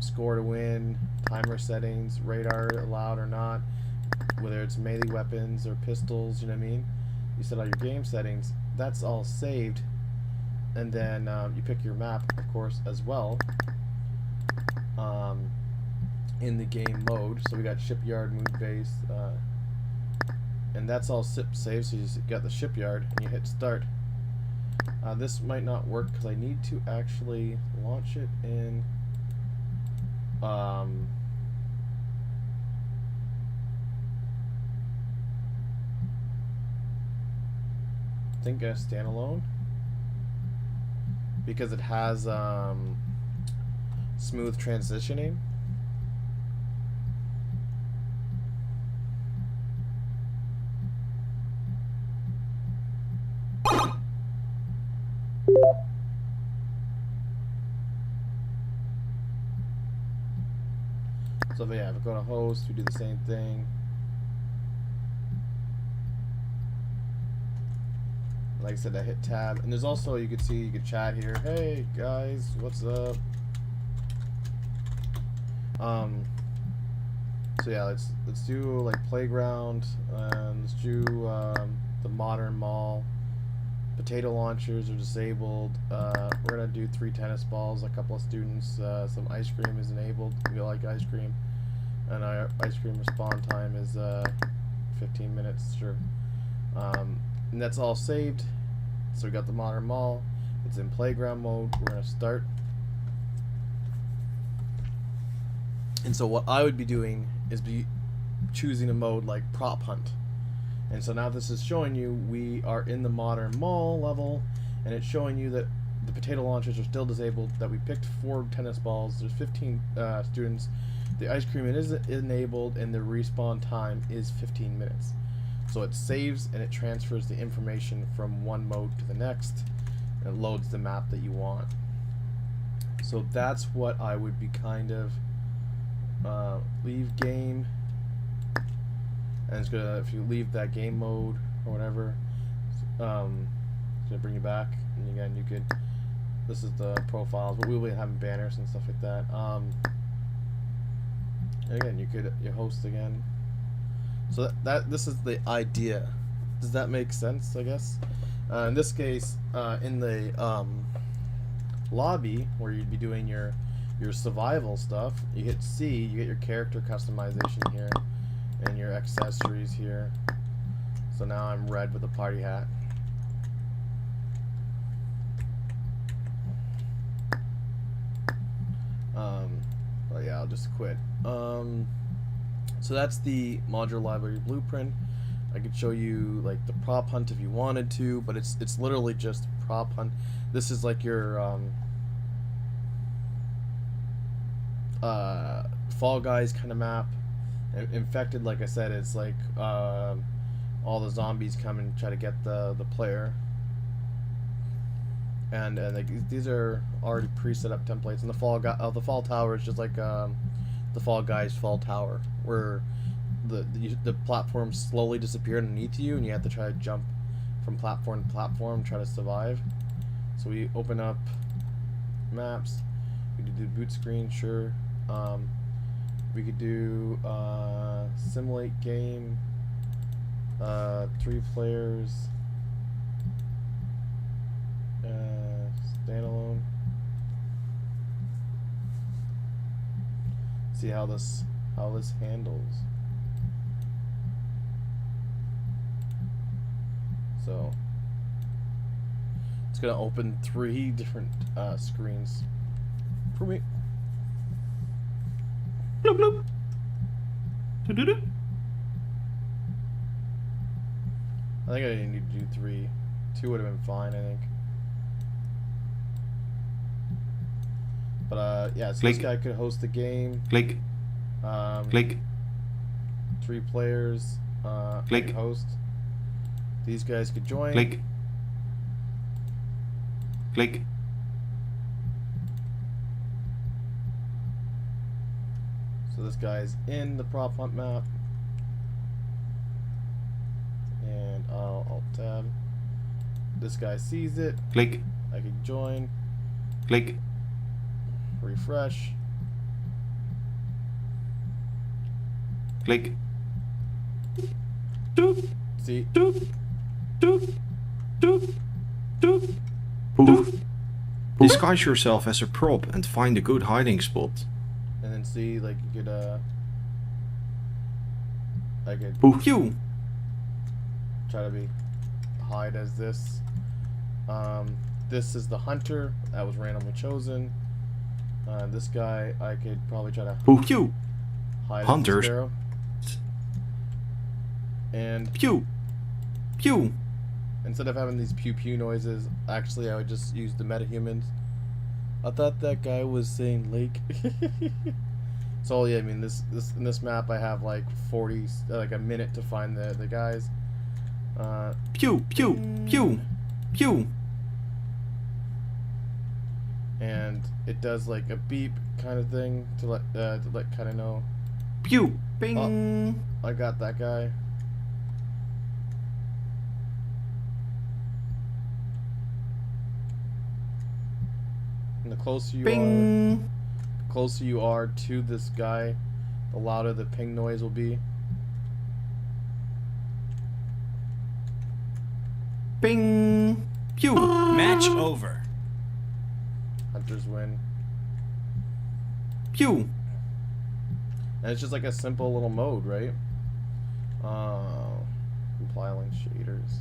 Score to win, timer settings, radar allowed or not, whether it's melee weapons or pistols, you know what I mean? You set all your game settings, that's all saved, and then you pick your map, of course, as well, in the game mode. So we got shipyard, moon base, and that's all saved, so you just got the shipyard, and you hit start. This might not work because I need to actually launch it in I think a standalone, because it has smooth transitioning. So yeah, if I go to host, we do the same thing. Like I said, I hit tab, and there's also, you can see, you can chat here. Hey guys, what's up? So yeah, let's do like playground, and let's do the modern mall. Potato launchers are disabled. We're gonna do 3 tennis balls, a couple of students, some ice cream is enabled. We like ice cream, and our ice cream respawn time is 15 minutes, sure. And that's all saved. So we got the modern mall. It's in playground mode. We're gonna start. And so what I would be doing is be choosing a mode like prop hunt. And so now this is showing you we are in the modern mall level, and it's showing you that the potato launchers are still disabled, that we picked 4 tennis balls, there's 15 students, the ice cream is enabled, and the respawn time is 15 minutes. So it saves and it transfers the information from one mode to the next, and it loads the map that you want. So that's what I would be kind of leave game. And it's gonna, if you leave that game mode or whatever, it's gonna bring you back. And again, you could, this is the profiles, but we'll be having banners and stuff like that. And again, you could host again. So this is the idea. Does that make sense? I guess. In this case, in the lobby where you'd be doing your survival stuff, you hit C, you get your character customization here. And your accessories here. So now I'm red with a party hat. But yeah, I'll just quit. So that's the modular library blueprint. I could show you like the prop hunt if you wanted to, but it's literally just prop hunt. This is like your Fall Guys kind of map. Infected, like I said, it's like all the zombies come and try to get the player, and like, these are already pre-set up templates. And the fall tower is just like the Fall Guys fall tower, where the platforms slowly disappear underneath you, and you have to try to jump from platform to platform, try to survive. So we open up maps. We could do boot screen, sure. We could do simulate game, 3 players, standalone. See how this handles. So it's gonna open 3 different screens for me. Bloop, bloop. Doo-doo-doo. I think I didn't need to do 3. 2 would have been fine, I think. But yeah, so Click. this guy could host the game. Click. Click. 3 players. Click. Could host. These guys could join. Click. Click. So this guy's in the prop hunt map. And I'll alt-tab. This guy sees it. Click. I can join. Click. Refresh. Click. Doop. See? Doop. Doop. Doop. Doop. Poof. Disguise yourself as a prop and find a good hiding spot. And then see, like, you could, I could Poof. You. try to be hide as this. This is the hunter that was randomly chosen. This guy, I could probably try to Poof. You. hide Hunters. as the sparrow. And Pew. Pew. instead of having these pew pew noises, actually I would just use the metahumans. I thought that guy was saying lake. So yeah, I mean in this map I have like 40, like a minute to find the guys. Pew. Pew. Pew. Pew. And it does like a beep kind of thing to let kind of know. Pew. Bing. I got that guy. And the closer you are to this guy, the louder the ping noise will be. Bing. Pew. Match over. Hunters win. Pew. And it's just like a simple little mode, right? Compiling shaders.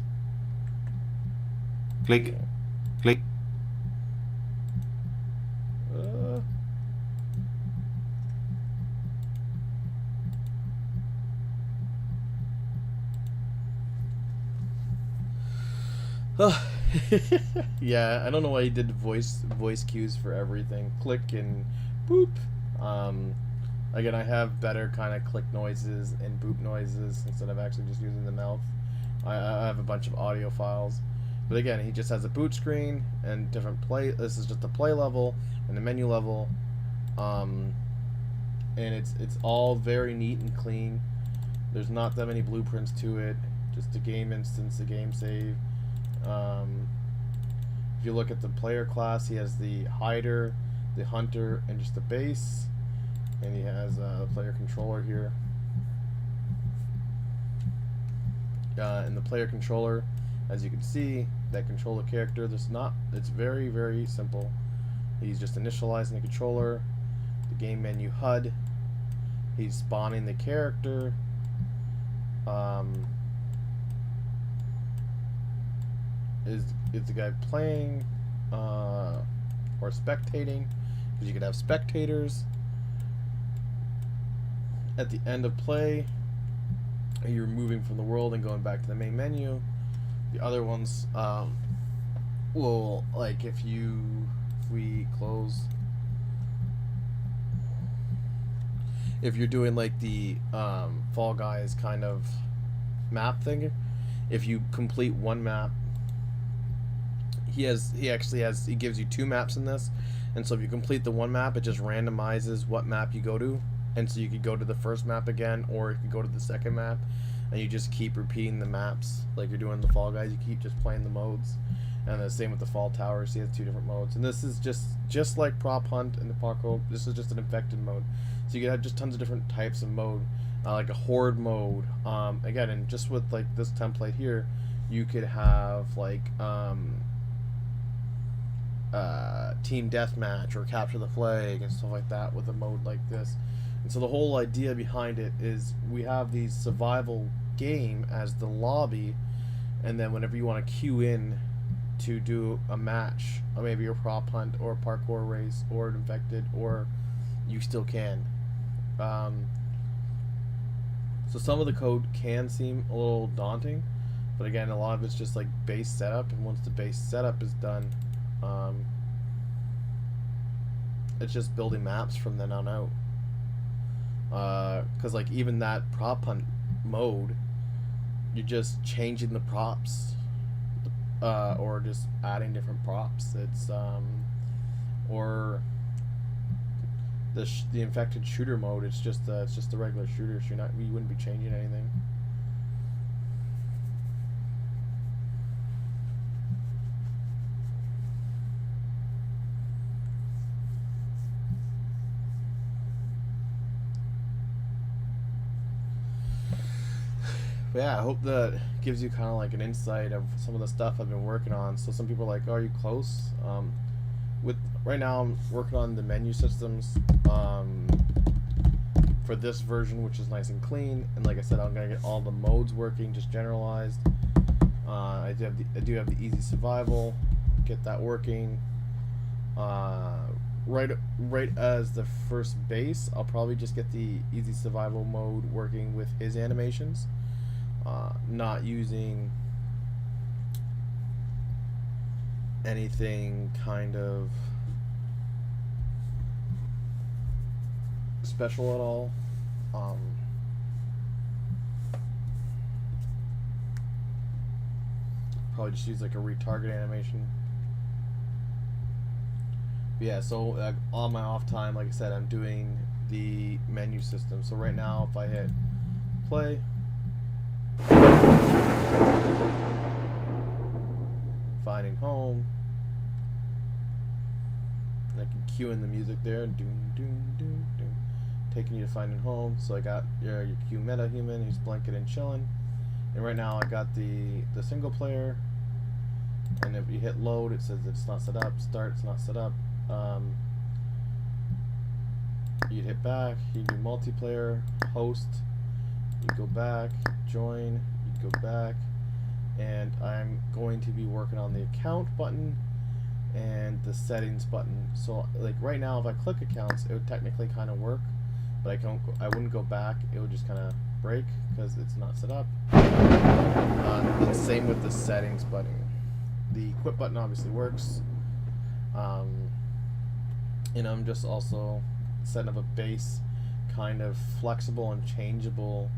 Click. Click. Yeah, I don't know why he did voice cues for everything. Click and boop. Again, I have better kind of click noises and boop noises instead of actually just using the mouth. I have a bunch of audio files. But again, he just has a boot screen and different play. This is just the play level and the menu level. And it's all very neat and clean. There's not that many blueprints to it. Just a game instance, a game save. If you look at the player class, he has the hider, the hunter, and just the base. And he has a player controller here. And the player controller, as you can see, that controller character, it's very, very simple. He's just initializing the controller, the game menu HUD. He's spawning the character. Is the guy playing or spectating? Because you could have spectators. At the end of play, you're moving from the world and going back to the main menu. The other ones will, like, if we close, if you're doing like the Fall Guys kind of map thing, if you complete one map, he gives you 2 maps in this, and so if you complete the one map, it just randomizes what map you go to, and so you could go to the first map again, or you could go to the second map, and you just keep repeating the maps like you're doing the Fall Guys. You keep just playing the modes, and the same with the Fall Towers. He has 2 different modes, and this is just like Prop Hunt and the Parkour. This is just an infected mode, so you can have just tons of different types of mode, like a horde mode. Again, and just with like this template here, you could have like team deathmatch or capture the flag and stuff like that with a mode like this. And so the whole idea behind it is we have these survival game as the lobby, and then whenever you want to queue in to do a match, or maybe a prop hunt or a parkour race or an infected, or you still can. So some of the code can seem a little daunting, but again, a lot of it's just like base setup, and once the base setup is done, it's just building maps from then on out. Because like even that prop hunt mode, you're just changing the props, or just adding different props. It's or the infected shooter mode. It's just the regular shooter. So you wouldn't be changing anything. But yeah, I hope that gives you kind of like an insight of some of the stuff I've been working on. So some people are like, oh, are you close? With right now, I'm working on the menu systems for this version, which is nice and clean. And like I said, I'm gonna get all the modes working, just generalized. I do have the easy survival, get that working. Right as the first base, I'll probably just get the easy survival mode working with his animations. Not using anything kind of special at all. Probably just use like a retarget animation. But yeah, so on my off time, like I said, I'm doing the menu system. So right now, if I hit play, finding home, I can cue in the music there, doom doom doom doom, taking you to finding home. So I got your Q meta human, he's blanket and chilling, and right now I got the single player, and if you hit load, it says it's not set up. Start, it's not set up. You'd hit back, you do multiplayer, host, you go back, join, you go back, and I'm going to be working on the account button and the settings button. So like right now, if I click accounts, it would technically kind of work, but I wouldn't go back. It would just kind of break because it's not set up. And same with the settings button. The quit button obviously works. And I'm just also setting up a base kind of flexible and changeable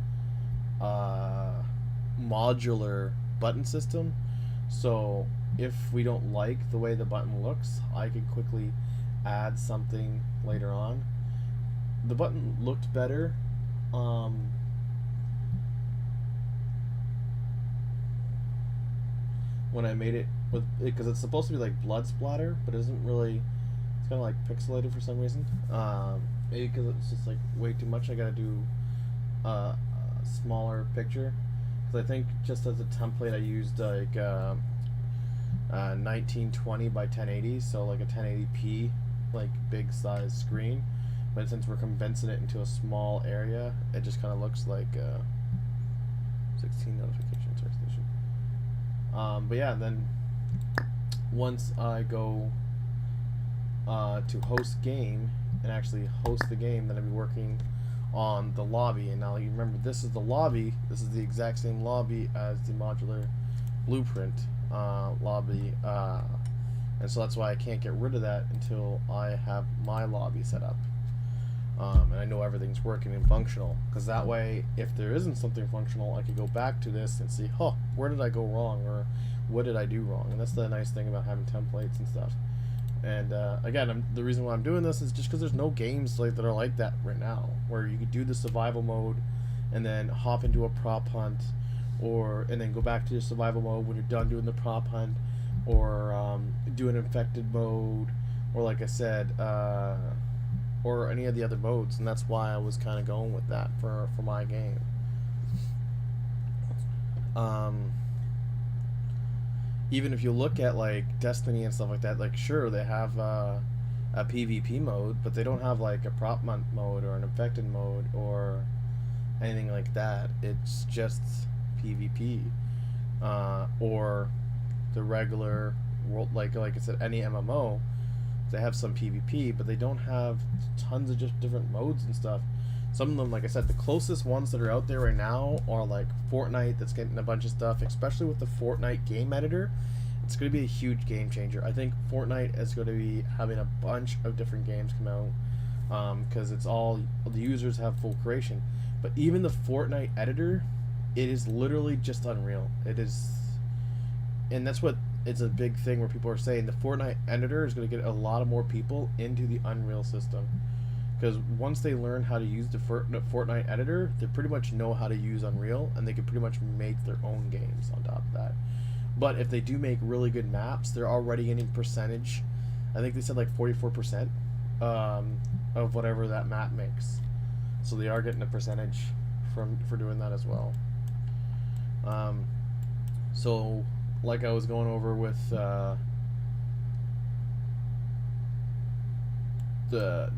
modular button system. So if we don't like the way the button looks, I can quickly add something later on. The button looked better when I made it with it, because it's supposed to be like blood splatter, but it isn't really. It's kind of like pixelated for some reason. Maybe because it's just like way too much. I gotta do a smaller picture. Because I think just as a template, I used like 1920 by 1080, so like a 1080p, like big size screen. But since we're condensing it into a small area, it just kind of looks like 16 notifications or station. But yeah, then once I go to host game and actually host the game, then I'll be working on the lobby. And now you remember, this is the lobby. This is the exact same lobby as the modular blueprint lobby, and so that's why I can't get rid of that until I have my lobby set up, and I know everything's working and functional. Because that way, if there isn't something functional, I could go back to this and see, huh, where did I go wrong, or what did I do wrong? And that's the nice thing about having templates and stuff. And again, the reason why I'm doing this is just because there's no games that are like that right now, where you could do the survival mode and then hop into a prop hunt, and then go back to your survival mode when you're done doing the prop hunt, or do an infected mode, or like I said, or any of the other modes. And that's why I was kind of going with that for my game. Even if you look at like Destiny and stuff like that, like sure they have a PvP mode, but they don't have like a prop hunt mode or an infected mode or anything like that. It's just PvP, or the regular world, like I said, any MMO, they have some PvP, but they don't have tons of just different modes and stuff. Some of them, like I said, the closest ones that are out there right now are like Fortnite, that's getting a bunch of stuff, especially with the Fortnite game editor. It's going to be a huge game changer. I think Fortnite is going to be having a bunch of different games come out, because it's all, the users have full creation. But even the Fortnite editor, it is literally just Unreal. It is, and that's what, it's a big thing where people are saying the Fortnite editor is going to get a lot of more people into the Unreal system. Because once they learn how to use the Fortnite editor, they pretty much know how to use Unreal, and they can pretty much make their own games on top of that. But if they do make really good maps, they're already getting percentage. I think they said like 44% of whatever that map makes. So they are getting a percentage for doing that as well. So like I was going over with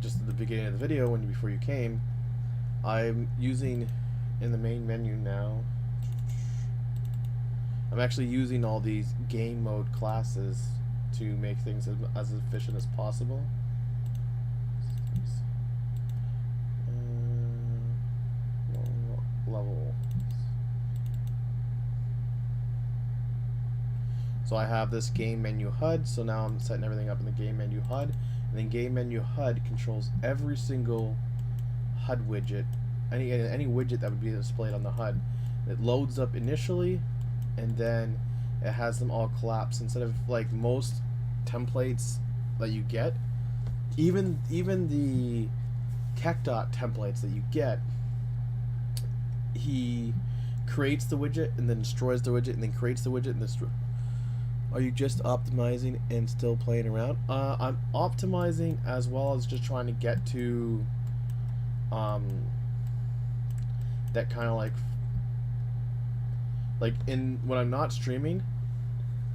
just at the beginning of the video before you came, I'm using in the main menu now. I'm actually using all these game mode classes to make things as efficient as possible. Level. So I have this game menu HUD, so now I'm setting everything up in the game menu HUD. And then game menu HUD controls every single HUD widget, any widget that would be displayed on the HUD. It loads up initially, and then it has them all collapse instead of like most templates that you get. Even the Kekdot templates that you get, he creates the widget and then destroys the widget and then creates the widget and destroys. Are you just optimizing and still playing around? I'm optimizing as well as just trying to get to that kind of like in when I'm not streaming,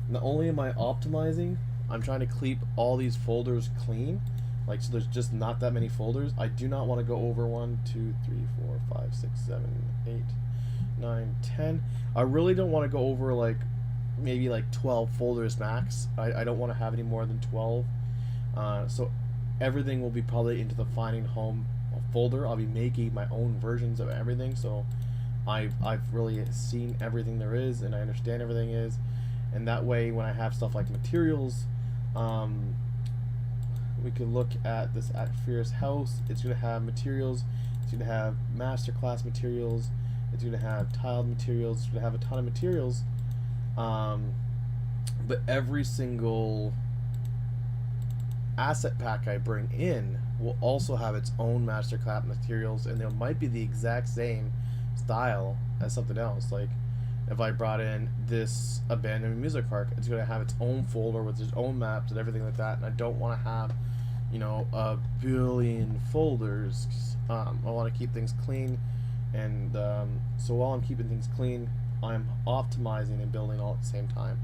not only am I optimizing, I'm trying to keep all these folders clean. Like, so there's just not that many folders. I do not want to go over 1, 2, 3, 4, 5, 6, 7, 8, 9, 10. I really don't want to go over like maybe like 12 folders max. I don't want to have any more than 12. So everything will be probably into the finding home folder. I'll be making my own versions of everything. So I've really seen everything there is, and I understand everything is, and that way when I have stuff like materials, we can look at this at Fierce House. It's going to have materials, it's going to have masterclass materials, it's going to have tiled materials, it's going to have a ton of materials, but every single asset pack I bring in will also have its own masterclass materials, and they might be the exact same style as something else. Like if I brought in this abandoned amusement park, it's going to have its own folder with its own maps and everything like that, and I don't want to have, you know, a billion folders. I want to keep things clean, and so while I'm keeping things clean, I'm optimizing and building all at the same time.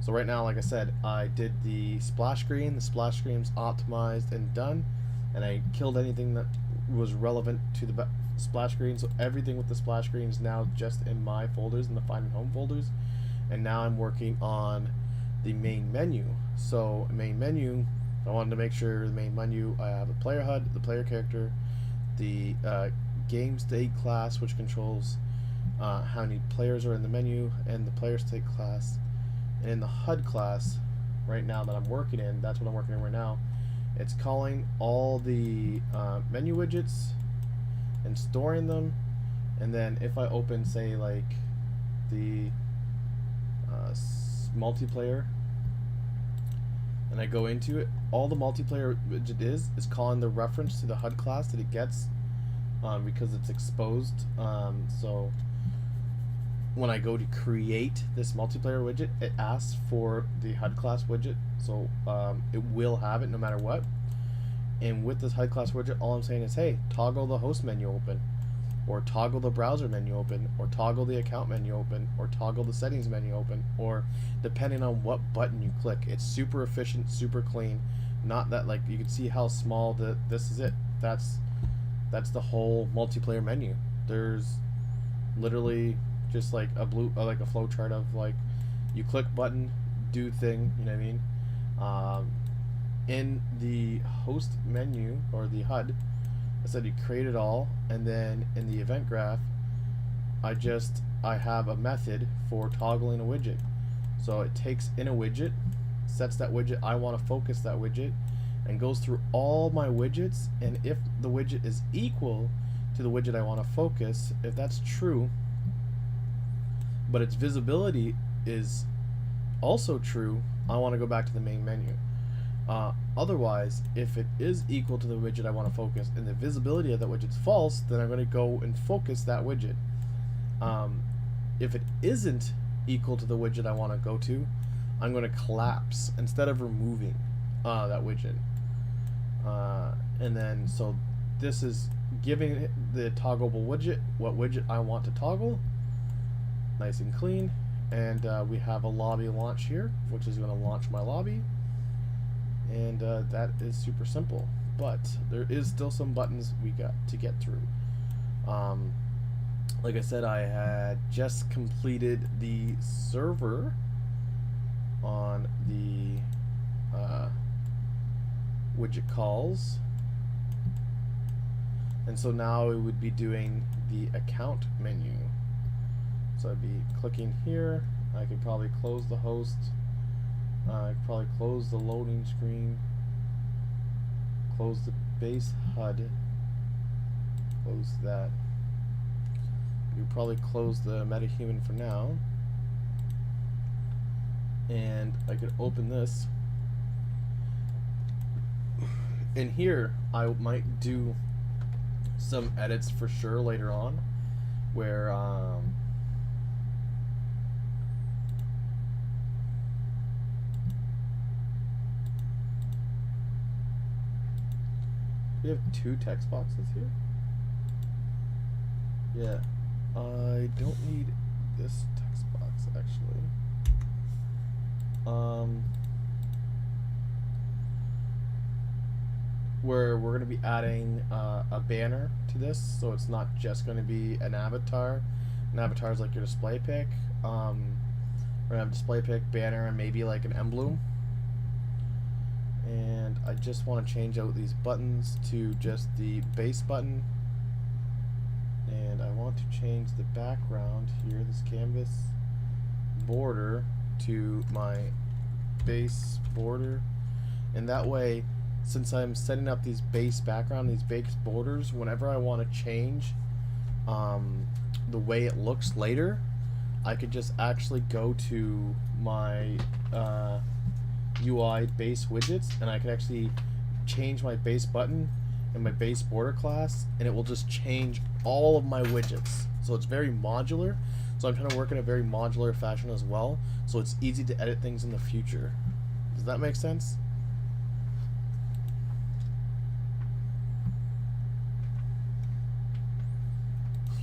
So right now, like I said, I did the splash screen. The splash screen's optimized and done, and I killed anything that was relevant to the splash screen. So everything with the splash screen is now just in my folders, in the Find and Home folders. And now I'm working on the main menu. So main menu, I wanted to make sure the main menu, I have a player HUD, the player character, the game state class, which controls how many players are in the menu, and the player state class. And in the HUD class, right now that I'm working in, that's what I'm working in right now, it's calling all the menu widgets and storing them. And then if I open, say, like the multiplayer, and I go into it, all the multiplayer widget is calling the reference to the HUD class that it gets, because it's exposed. So when I go to create this multiplayer widget, it asks for the HUD class widget, so it will have it no matter what. And with this HUD class widget, all I'm saying is, hey, toggle the host menu open, or toggle the browser menu open, or toggle the account menu open, or toggle the settings menu open, or depending on what button you click. It's super efficient, super clean. Not that, like, you can see how small this is it. That's the whole multiplayer menu. There's literally just like a like a flow chart of, like, you click button, do thing, you know what I mean? In the host menu, or the HUD, I said you create it all, and then in the event graph, I have a method for toggling a widget. So it takes in a widget, sets that widget, I want to focus that widget, and goes through all my widgets, and if the widget is equal to the widget I want to focus, if that's true, but its visibility is also true, I want to go back to the main menu. Otherwise, if it is equal to the widget I want to focus and the visibility of that widget's false, then I'm going to go and focus that widget. If it isn't equal to the widget I want to go to, I'm going to collapse instead of removing that widget. And then, so this is giving the toggleable widget what widget I want to toggle. Nice and clean. And we have a lobby launch here, which is going to launch my lobby. And that is super simple. But there is still some buttons we got to get through. Like I said, I had just completed the server on the widget calls, and so now it would be doing the account menu. So I'd be clicking here. I could probably close the host. I could probably close the loading screen, close the base HUD, close that. You probably close the MetaHuman for now, and I could open this. In here, I might do some edits for sure later on, where we have 2 text boxes here. Yeah. I don't need this text box actually. Where we're going to be adding a banner to this, so it's not just going to be an avatar. An avatar is like your display pic. We're going to have display pic, banner, and maybe like an emblem. And I just want to change out these buttons to just the base button. And I want to change the background here, this canvas border, to my base border. And that way, since I'm setting up these base background, these base borders, whenever I want to change the way it looks later, I could just actually go to my UI base widgets, and I could actually change my base button and my base border class, and it will just change all of my widgets. So it's very modular. So I'm trying to work in a very modular fashion as well, so it's easy to edit things in the future. Does that make sense?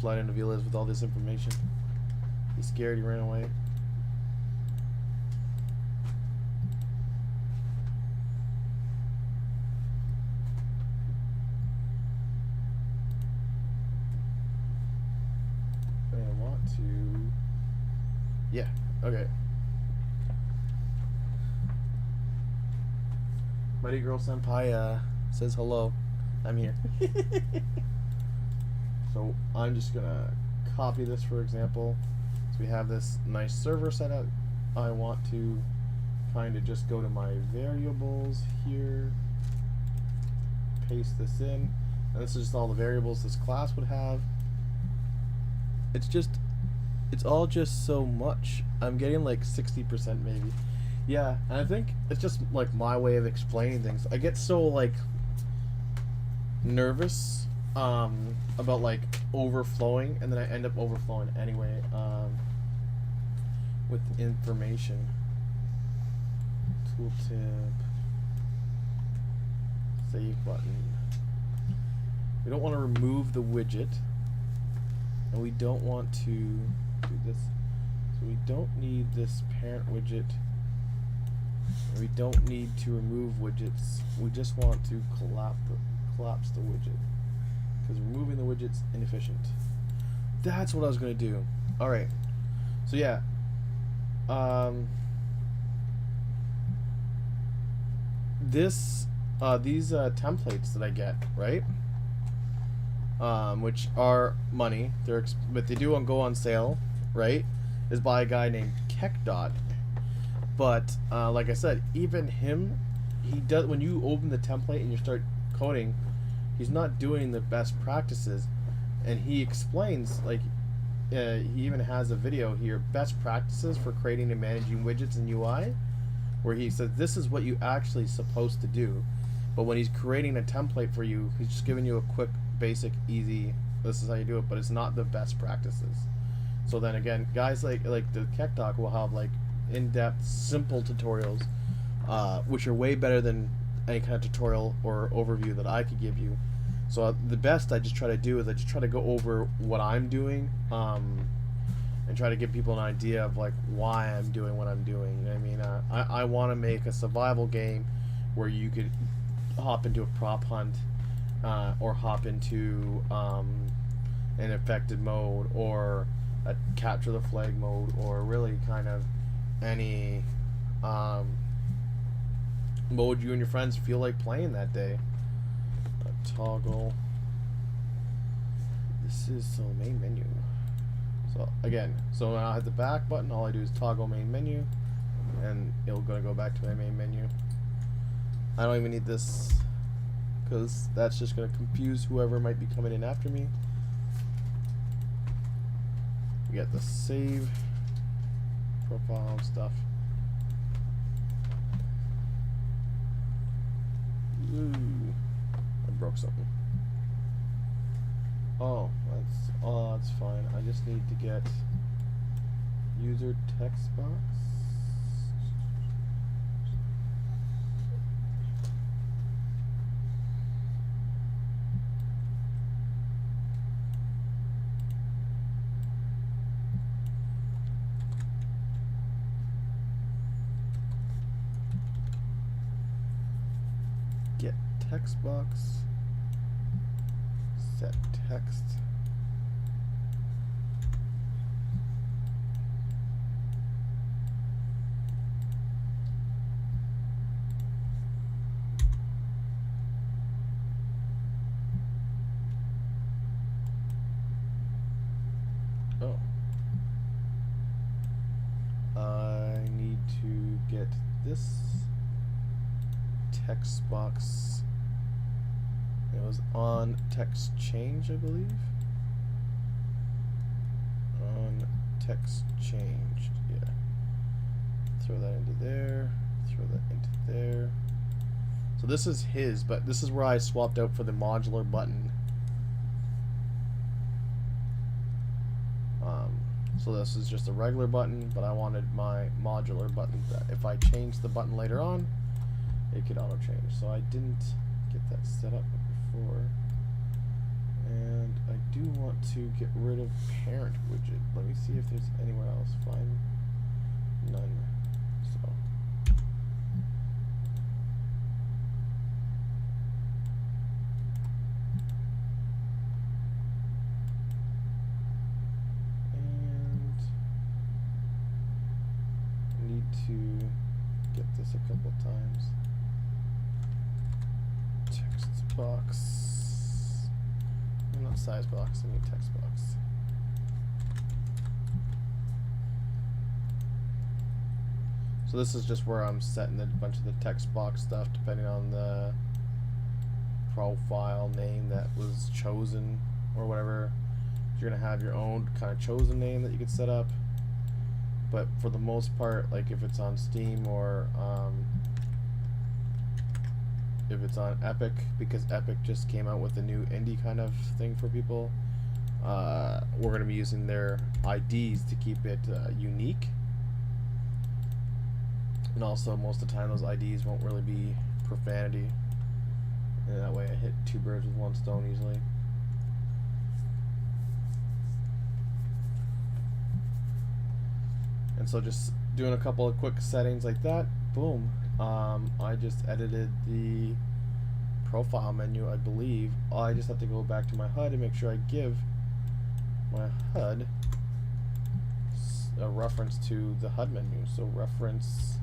Flight into Vilas with all this information. He's scared, he ran away. Yeah, okay. Mighty Girl Senpai says hello. I'm here. So I'm just gonna copy this, for example. So we have this nice server set up. I want to kind of just go to my variables here, paste this in, and this is just all the variables this class would have. It's all just so much. I'm getting like 60% maybe. Yeah, and I think it's just like my way of explaining things. I get so like nervous about like overflowing, and then I end up overflowing anyway with information. Tooltip. Save button. We don't want to remove the widget, and we don't want to do this. So we don't need this parent widget. We don't need to remove widgets. We just want to collapse the widget, because removing the widget's inefficient. That's what I was going to do. Alright. So yeah. These templates that I get, right? which are money. But they do go on sale, right? Is by a guy named KekDot. But like I said, even him, he does when you open the template and you start coding, he's not doing the best practices, and he explains like he even has a video here, best practices for creating and managing widgets in UI, where he says this is what you actually supposed to do. But when he's creating a template for you, he's just giving you a quick, basic, easy, this is how you do it, but it's not the best practices. So then again, guys like the KekDoc will have like in-depth, simple tutorials, which are way better than any kind of tutorial or overview that I could give you. So the best I just try to do is I just try to go over what I'm doing, and try to give people an idea of like why I'm doing what I'm doing. You know what I mean? I want to make a survival game where you could hop into a prop hunt, or hop into an infected mode, or a capture the flag mode, or really kind of any mode you and your friends feel like playing that day. Toggle. This is the main menu. So again, so when I hit the back button, all I do is toggle main menu, and it'll go back to my main menu. I don't even need this, because that's just going to confuse whoever might be coming in after me. We got the save profile stuff. Ooh, I broke something. Oh, that's fine. I just need to get user text box. Get text box. Set text. Oh. I need to get this text box. It was on text change, I believe. On text changed, yeah. Throw that into there. Throw that into there. So this is his, but this is where I swapped out for the modular button. So this is just a regular button, but I wanted my modular button that if I change the button later on, it could auto change. So I didn't get that set up before. And I do want to get rid of parent widget. Let me see if there's anywhere else. Find none. So to get this a couple times. Text box. Not size box, I need text box. So this is just where I'm setting a bunch of the text box stuff depending on the profile name that was chosen or whatever. You're gonna have your own kind of chosen name that you could set up. But for the most part, like if it's on Steam or if it's on Epic, because Epic just came out with a new indie kind of thing for people, we're going to be using their IDs to keep it unique. And also, most of the time, those IDs won't really be profanity. And that way I hit two birds with one stone easily. And so just doing a couple of quick settings like that, boom. I just edited the profile menu, I believe. I just have to go back to my HUD and make sure I give my HUD a reference to the HUD menu. So reference,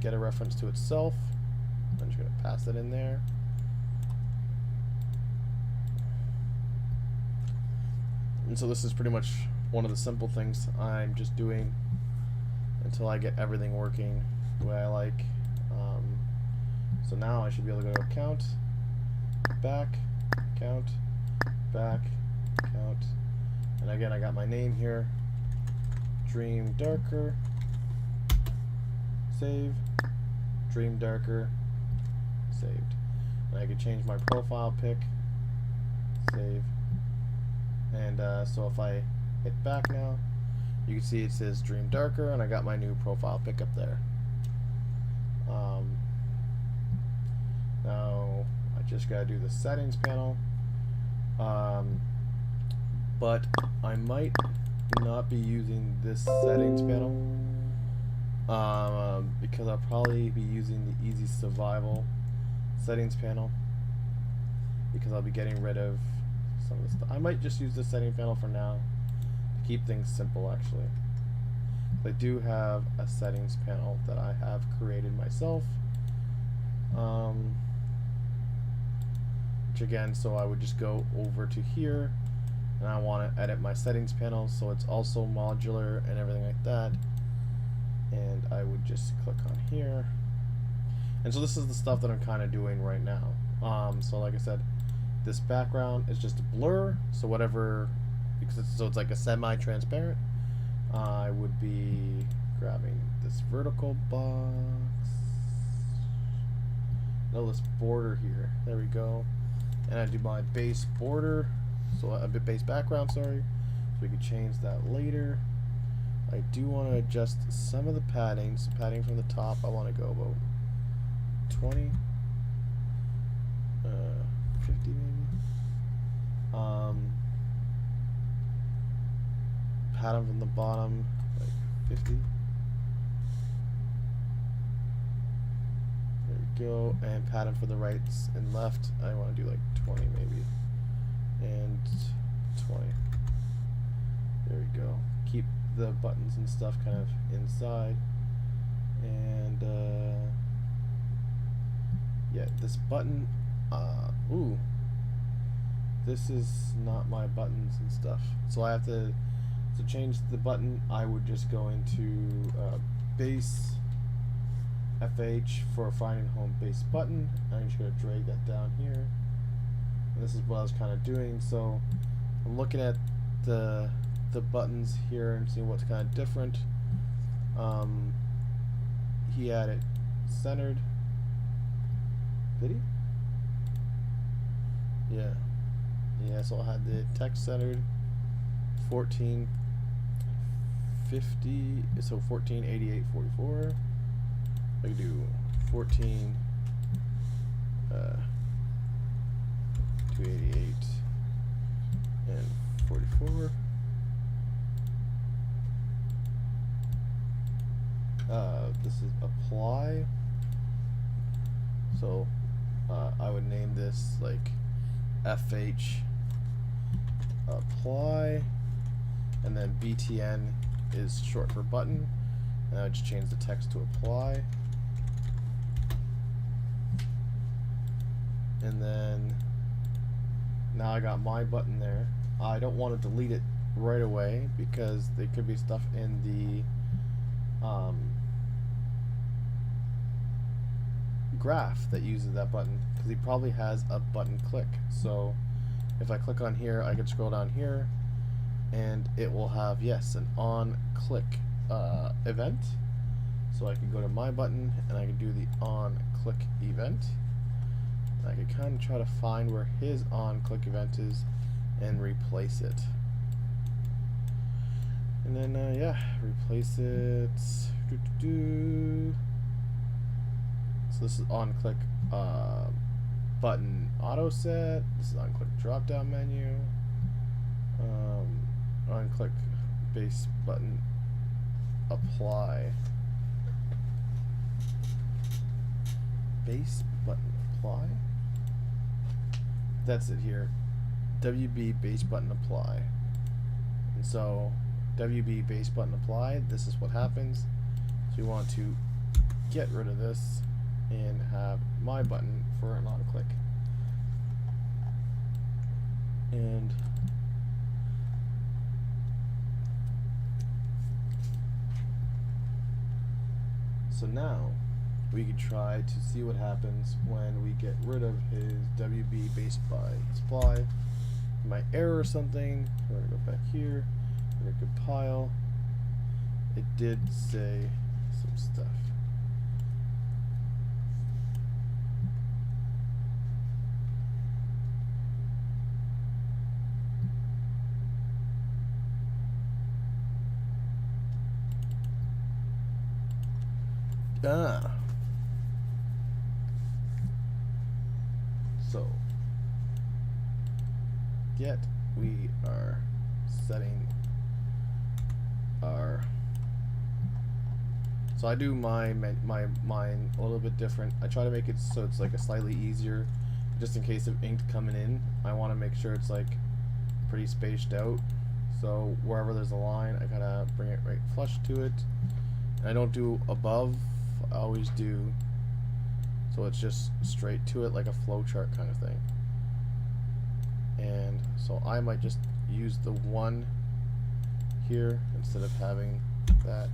get a reference to itself, I'm just gonna pass it in there. And so this is pretty much one of the simple things I'm just doing until I get everything working the way I like. So now I should be able to go to account, back, count, back, count, and again I got my name here, Dream Darker, save, Dream Darker, saved. And I could change my profile pic, save, and so if I hit back now, you can see it says Dream Darker, and I got my new profile pic up there. Now I just gotta do the settings panel, but I might not be using this settings panel because I'll probably be using the easy survival settings panel because I'll be getting rid of some of the stuff. I might just use the settings panel for now to keep things simple. Actually, I do have a settings panel that I have created myself. Which again, so I would just go over to here, and I want to edit my settings panel so it's also modular and everything like that. And I would just click on here, and so this is the stuff that I'm kind of doing right now. So like I said, this background is just a blur, so whatever, because it's like a semi-transparent. I would be grabbing this vertical box. No, this border here. There we go. And I do my base border, so a bit base background, sorry. So we can change that later. I do want to adjust some of the padding. So padding from the top, I want to go about 20, 50 maybe. Padding from the bottom, like 50. There we go. And pattern for the right and left, I want to do like 20 maybe. And 20. There we go. Keep the buttons and stuff kind of inside. And yeah, this button, ooh, this is not my buttons and stuff. So I have to change the button. I would just go into base FH for finding home base button. I'm just going to drag that down here. And this is what I was kind of doing. So I'm looking at the buttons here and seeing what's kind of different. He had it centered. Did he? Yeah. Yeah, so I had the text centered. 1450, so 148844. I can do 14 288 and 44. This is apply. So I would name this like FH apply, and then BTN is short for button, and I would just change the text to apply. And then now I got my button there. I don't want to delete it right away because there could be stuff in the graph that uses that button, because he probably has a button click. So if I click on here, I can scroll down here and it will have, yes, an on click event. So I can go to my button and I can do the on click event. I could kind of try to find where his on click event is and replace it. And then yeah, replace it. So this is on click button auto set. This is on click drop down menu. On click base button apply. Base button apply. That's it here. WB base button apply. And so WB base button apply, this is what happens. So we want to get rid of this. and have my button for an on click. And so now we could try to see what happens when we get rid of his WB based by supply. My error or something. We're gonna go back here. We're gonna compile. It did say some stuff. So yet we are setting our, so I do mine a little bit different. I try to make it so it's like a slightly easier, just in case of ink coming in. I want to make sure it's like pretty spaced out, so wherever there's a line I gotta bring it right flush to it. And I don't do above, I always do so it's just straight to it, like a flow chart kind of thing. And so I might just use the one here instead of having that.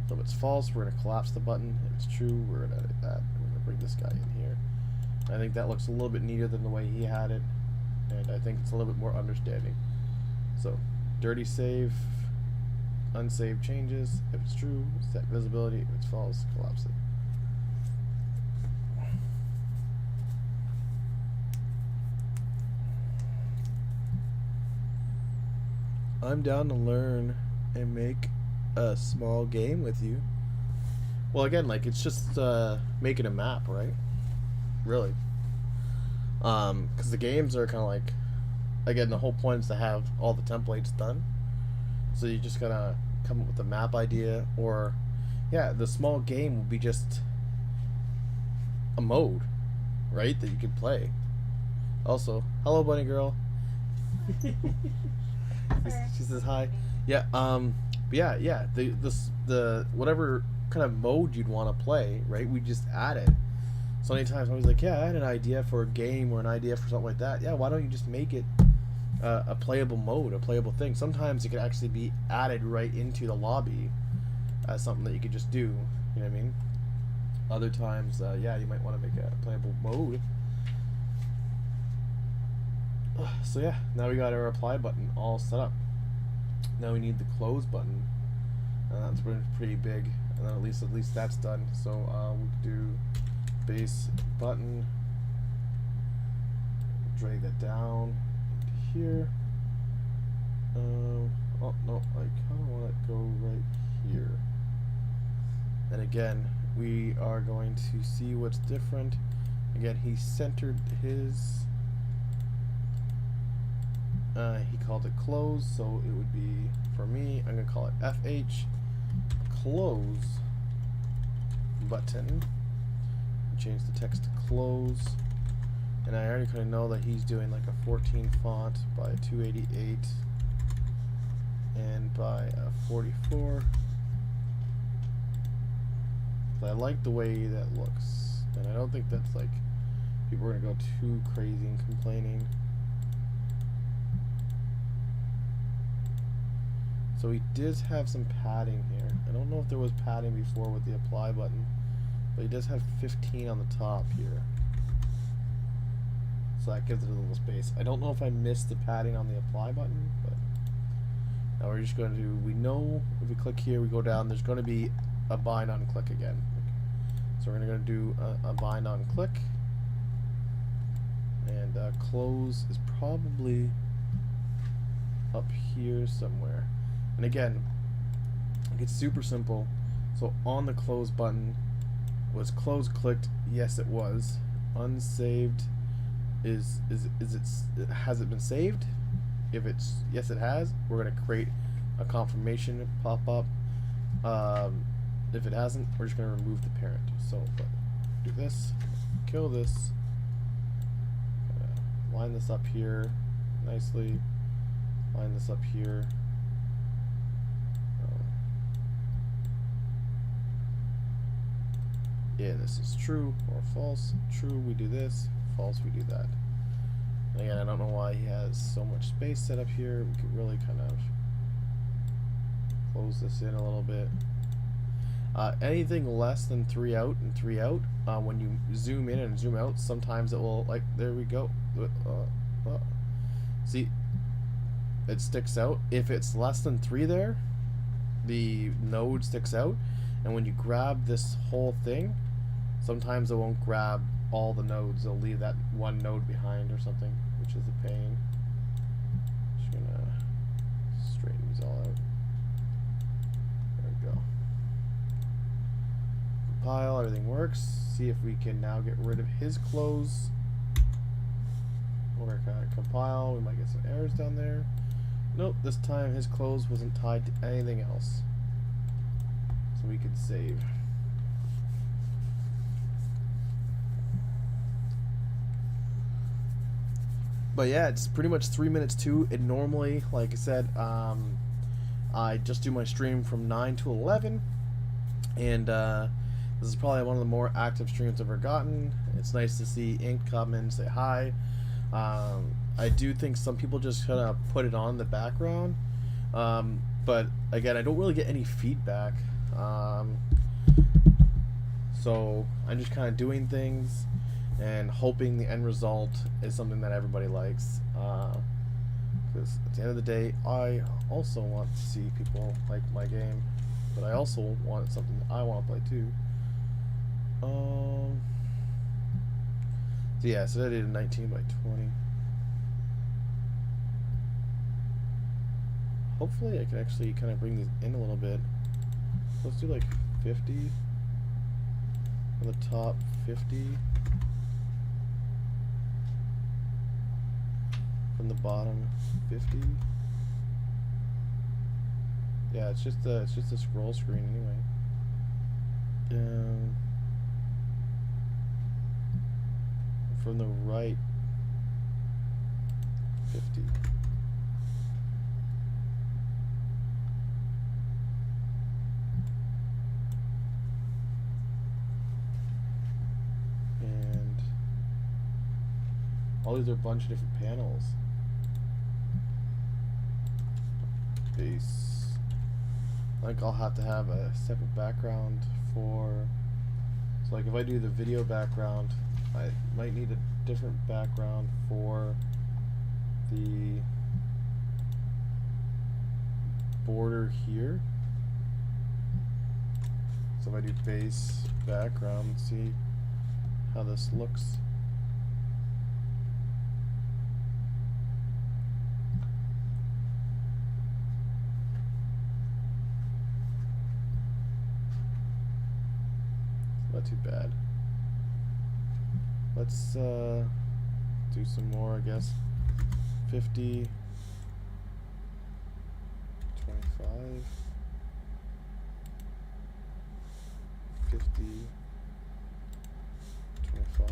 So if it's false, we're going to collapse the button. If it's true, we're going to edit that. We're going to bring this guy in here. I think that looks a little bit neater than the way he had it, and I think it's a little bit more understanding. So dirty save, unsaved changes. If it's true, set visibility. If it's false, collapse it. I'm down to learn and make a small game with you. Well, again, like, it's just making a map, right? Really. Because the games are kind of like, again, the whole point is to have all the templates done. So you just gotta come up with a map idea, or, yeah, the small game will be just a mode, right, that you can play. Also, hello, bunny girl. She says hi. Yeah. Yeah. The whatever kind of mode you'd want to play, right? We just add it. So many times I was like, yeah, I had an idea for a game or an idea for something like that. Yeah, why don't you just make it a playable mode, a playable thing? Sometimes it could actually be added right into the lobby as something that you could just do. You know what I mean? Other times, yeah, you might want to make a playable mode. So yeah, now we got our apply button all set up. Now we need the close button, and that's pretty big. And then at least that's done. So we could do base button, drag that down into here. Oh no, I kind of want it to go right here. And again, we are going to see what's different. Again, he centered his. He called it close, so it would be, for me, I'm going to call it FH close button. Change the text to close. And I already kind of know that he's doing like a 14 font by 288 and by 44. So I like the way that looks, and I don't think that's like, people are going to go too crazy and complaining. So he does have some padding here. I don't know if there was padding before with the apply button, but he does have 15 on the top here. So that gives it a little space. I don't know if I missed the padding on the apply button, but now we're just going to, we know if we click here, we go down, there's going to be a bind on click again. So we're going to do a bind on click, and close is probably up here somewhere. And again, it's super simple. So on the close button, was close clicked? Yes, it was. Unsaved is it, has it been saved? If it's yes, it has. We're gonna create a confirmation pop up. If it hasn't, we're just gonna remove the parent. So do this, kill this, line this up here nicely, line this up here. Yeah, this is true or false. True, we do this. False, we do that. And again, I don't know why he has so much space set up here. We could really kind of close this in a little bit. Anything less than 3 out and 3 out, when you zoom in and zoom out, sometimes it will, like, there we go. See, it sticks out. If it's less than 3 there, the node sticks out, and when you grab this whole thing, sometimes it won't grab all the nodes. It'll leave that one node behind or something, which is a pain. Just gonna straighten these all out. There we go. Compile, everything works. See if we can now get rid of his clothes. We're gonna compile, we might get some errors down there. Nope, this time his clothes wasn't tied to anything else. So we can save. But yeah, it's pretty much 3 minutes too. It normally, like I said, I just do my stream from 9 to 11. And this is probably one of the more active streams I've ever gotten. It's nice to see Ink come in and say hi. I do think some people just kind of put it on the background. But again, I don't really get any feedback. So I'm just kind of doing things and hoping the end result is something that everybody likes. Because at the end of the day, I also want to see people like my game, but I also want something that I want to play too. So yeah, so I did a 19 by 20. Hopefully I can actually kind of bring these in a little bit. Let's do like 50 on the top, 50 from the bottom, 50. Yeah, it's just a scroll screen anyway. From the right, 50. And all these are a bunch of different panels. Base. I think I'll have to have a separate background for, so like if I do the video background, I might need a different background for the border here. So if I do base background, see how this looks. Not too bad. Let's do some more, I guess. 50, 25, 50, 25.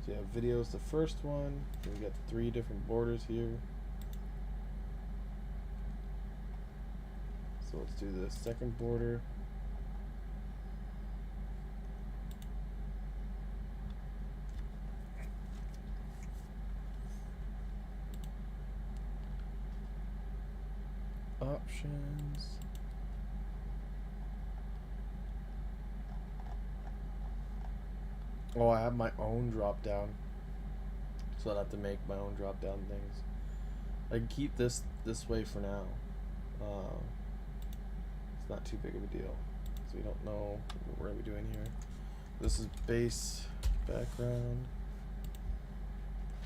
So yeah, video's the first one. We got 3 different borders here. So let's do the second border. Options. Oh, I have my own drop down. So I'll have to make my own drop down things. I can keep this way for now. It's not too big of a deal. So we don't know what we're going to be doing here. This is base background.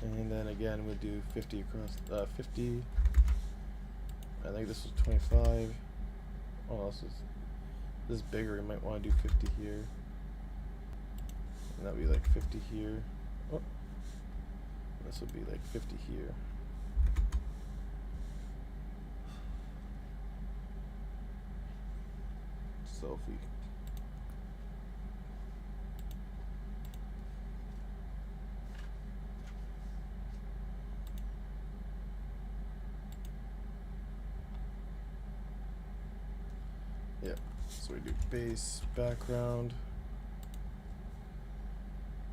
And then again, we'll do 50 across, 50. I think this was 25. Oh, this is bigger. You might want to do 50 here. And that would be like 50 here. Oh. This would be like 50 here. So if we So we do base background,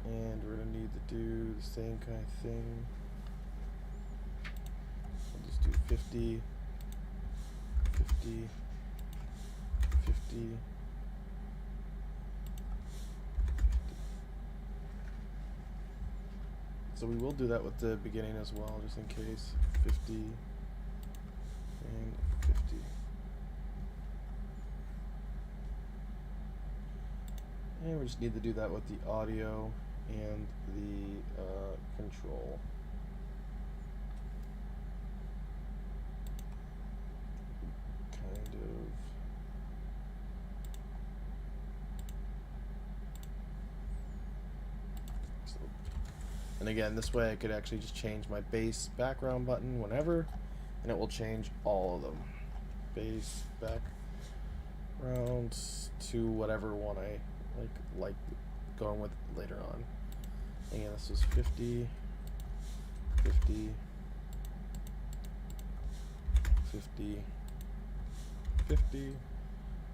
and we're gonna need to do the same kind of thing. I'll just do 50, 50, 50. So we will do that with the beginning as well, just in case. 50 and 50. And we just need to do that with the audio and the control. Kind of. So, and again, this way I could actually just change my base background button whenever, and it will change all of them. Base background to whatever one I like going with later on. Again, this was 50, 50, 50, 50.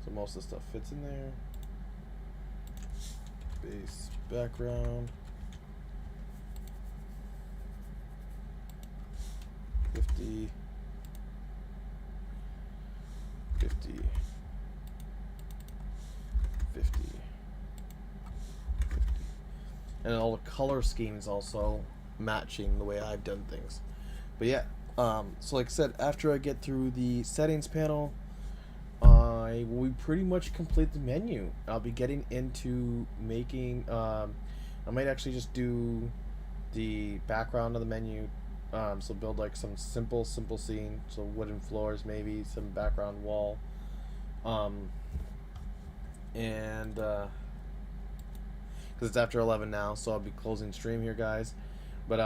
So most of the stuff fits in there. Base background. 50, 50, 50. And all the color schemes also matching the way I've done things. But yeah, so like I said, after I get through the settings panel, I will pretty much complete the menu. I'll be getting into making, I might actually just do the background of the menu. So build like some simple scene, so wooden floors, maybe some background wall, and because it's after 11 now, so I'll be closing stream here, guys. But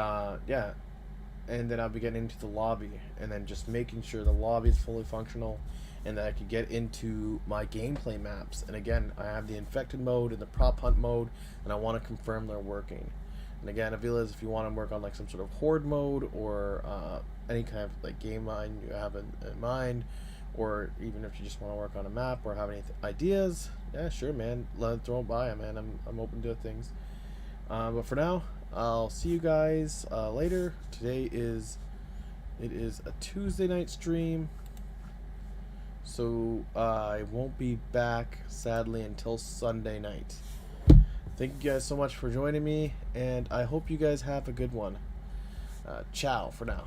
yeah, and then I'll be getting into the lobby, and then just making sure the lobby is fully functional, and that I could get into my gameplay maps. And again, I have the infected mode and the prop hunt mode, and I want to confirm they're working. And again, Avila's, if you want to work on like some sort of horde mode or any kind of like game line you have in mind, or even if you just want to work on a map or have any ideas, yeah, sure, man, throw it by, man. I'm open to things. But for now, I'll see you guys later. It is a Tuesday night stream, so I won't be back sadly until Sunday night. Thank you guys so much for joining me, and I hope you guys have a good one. Ciao for now.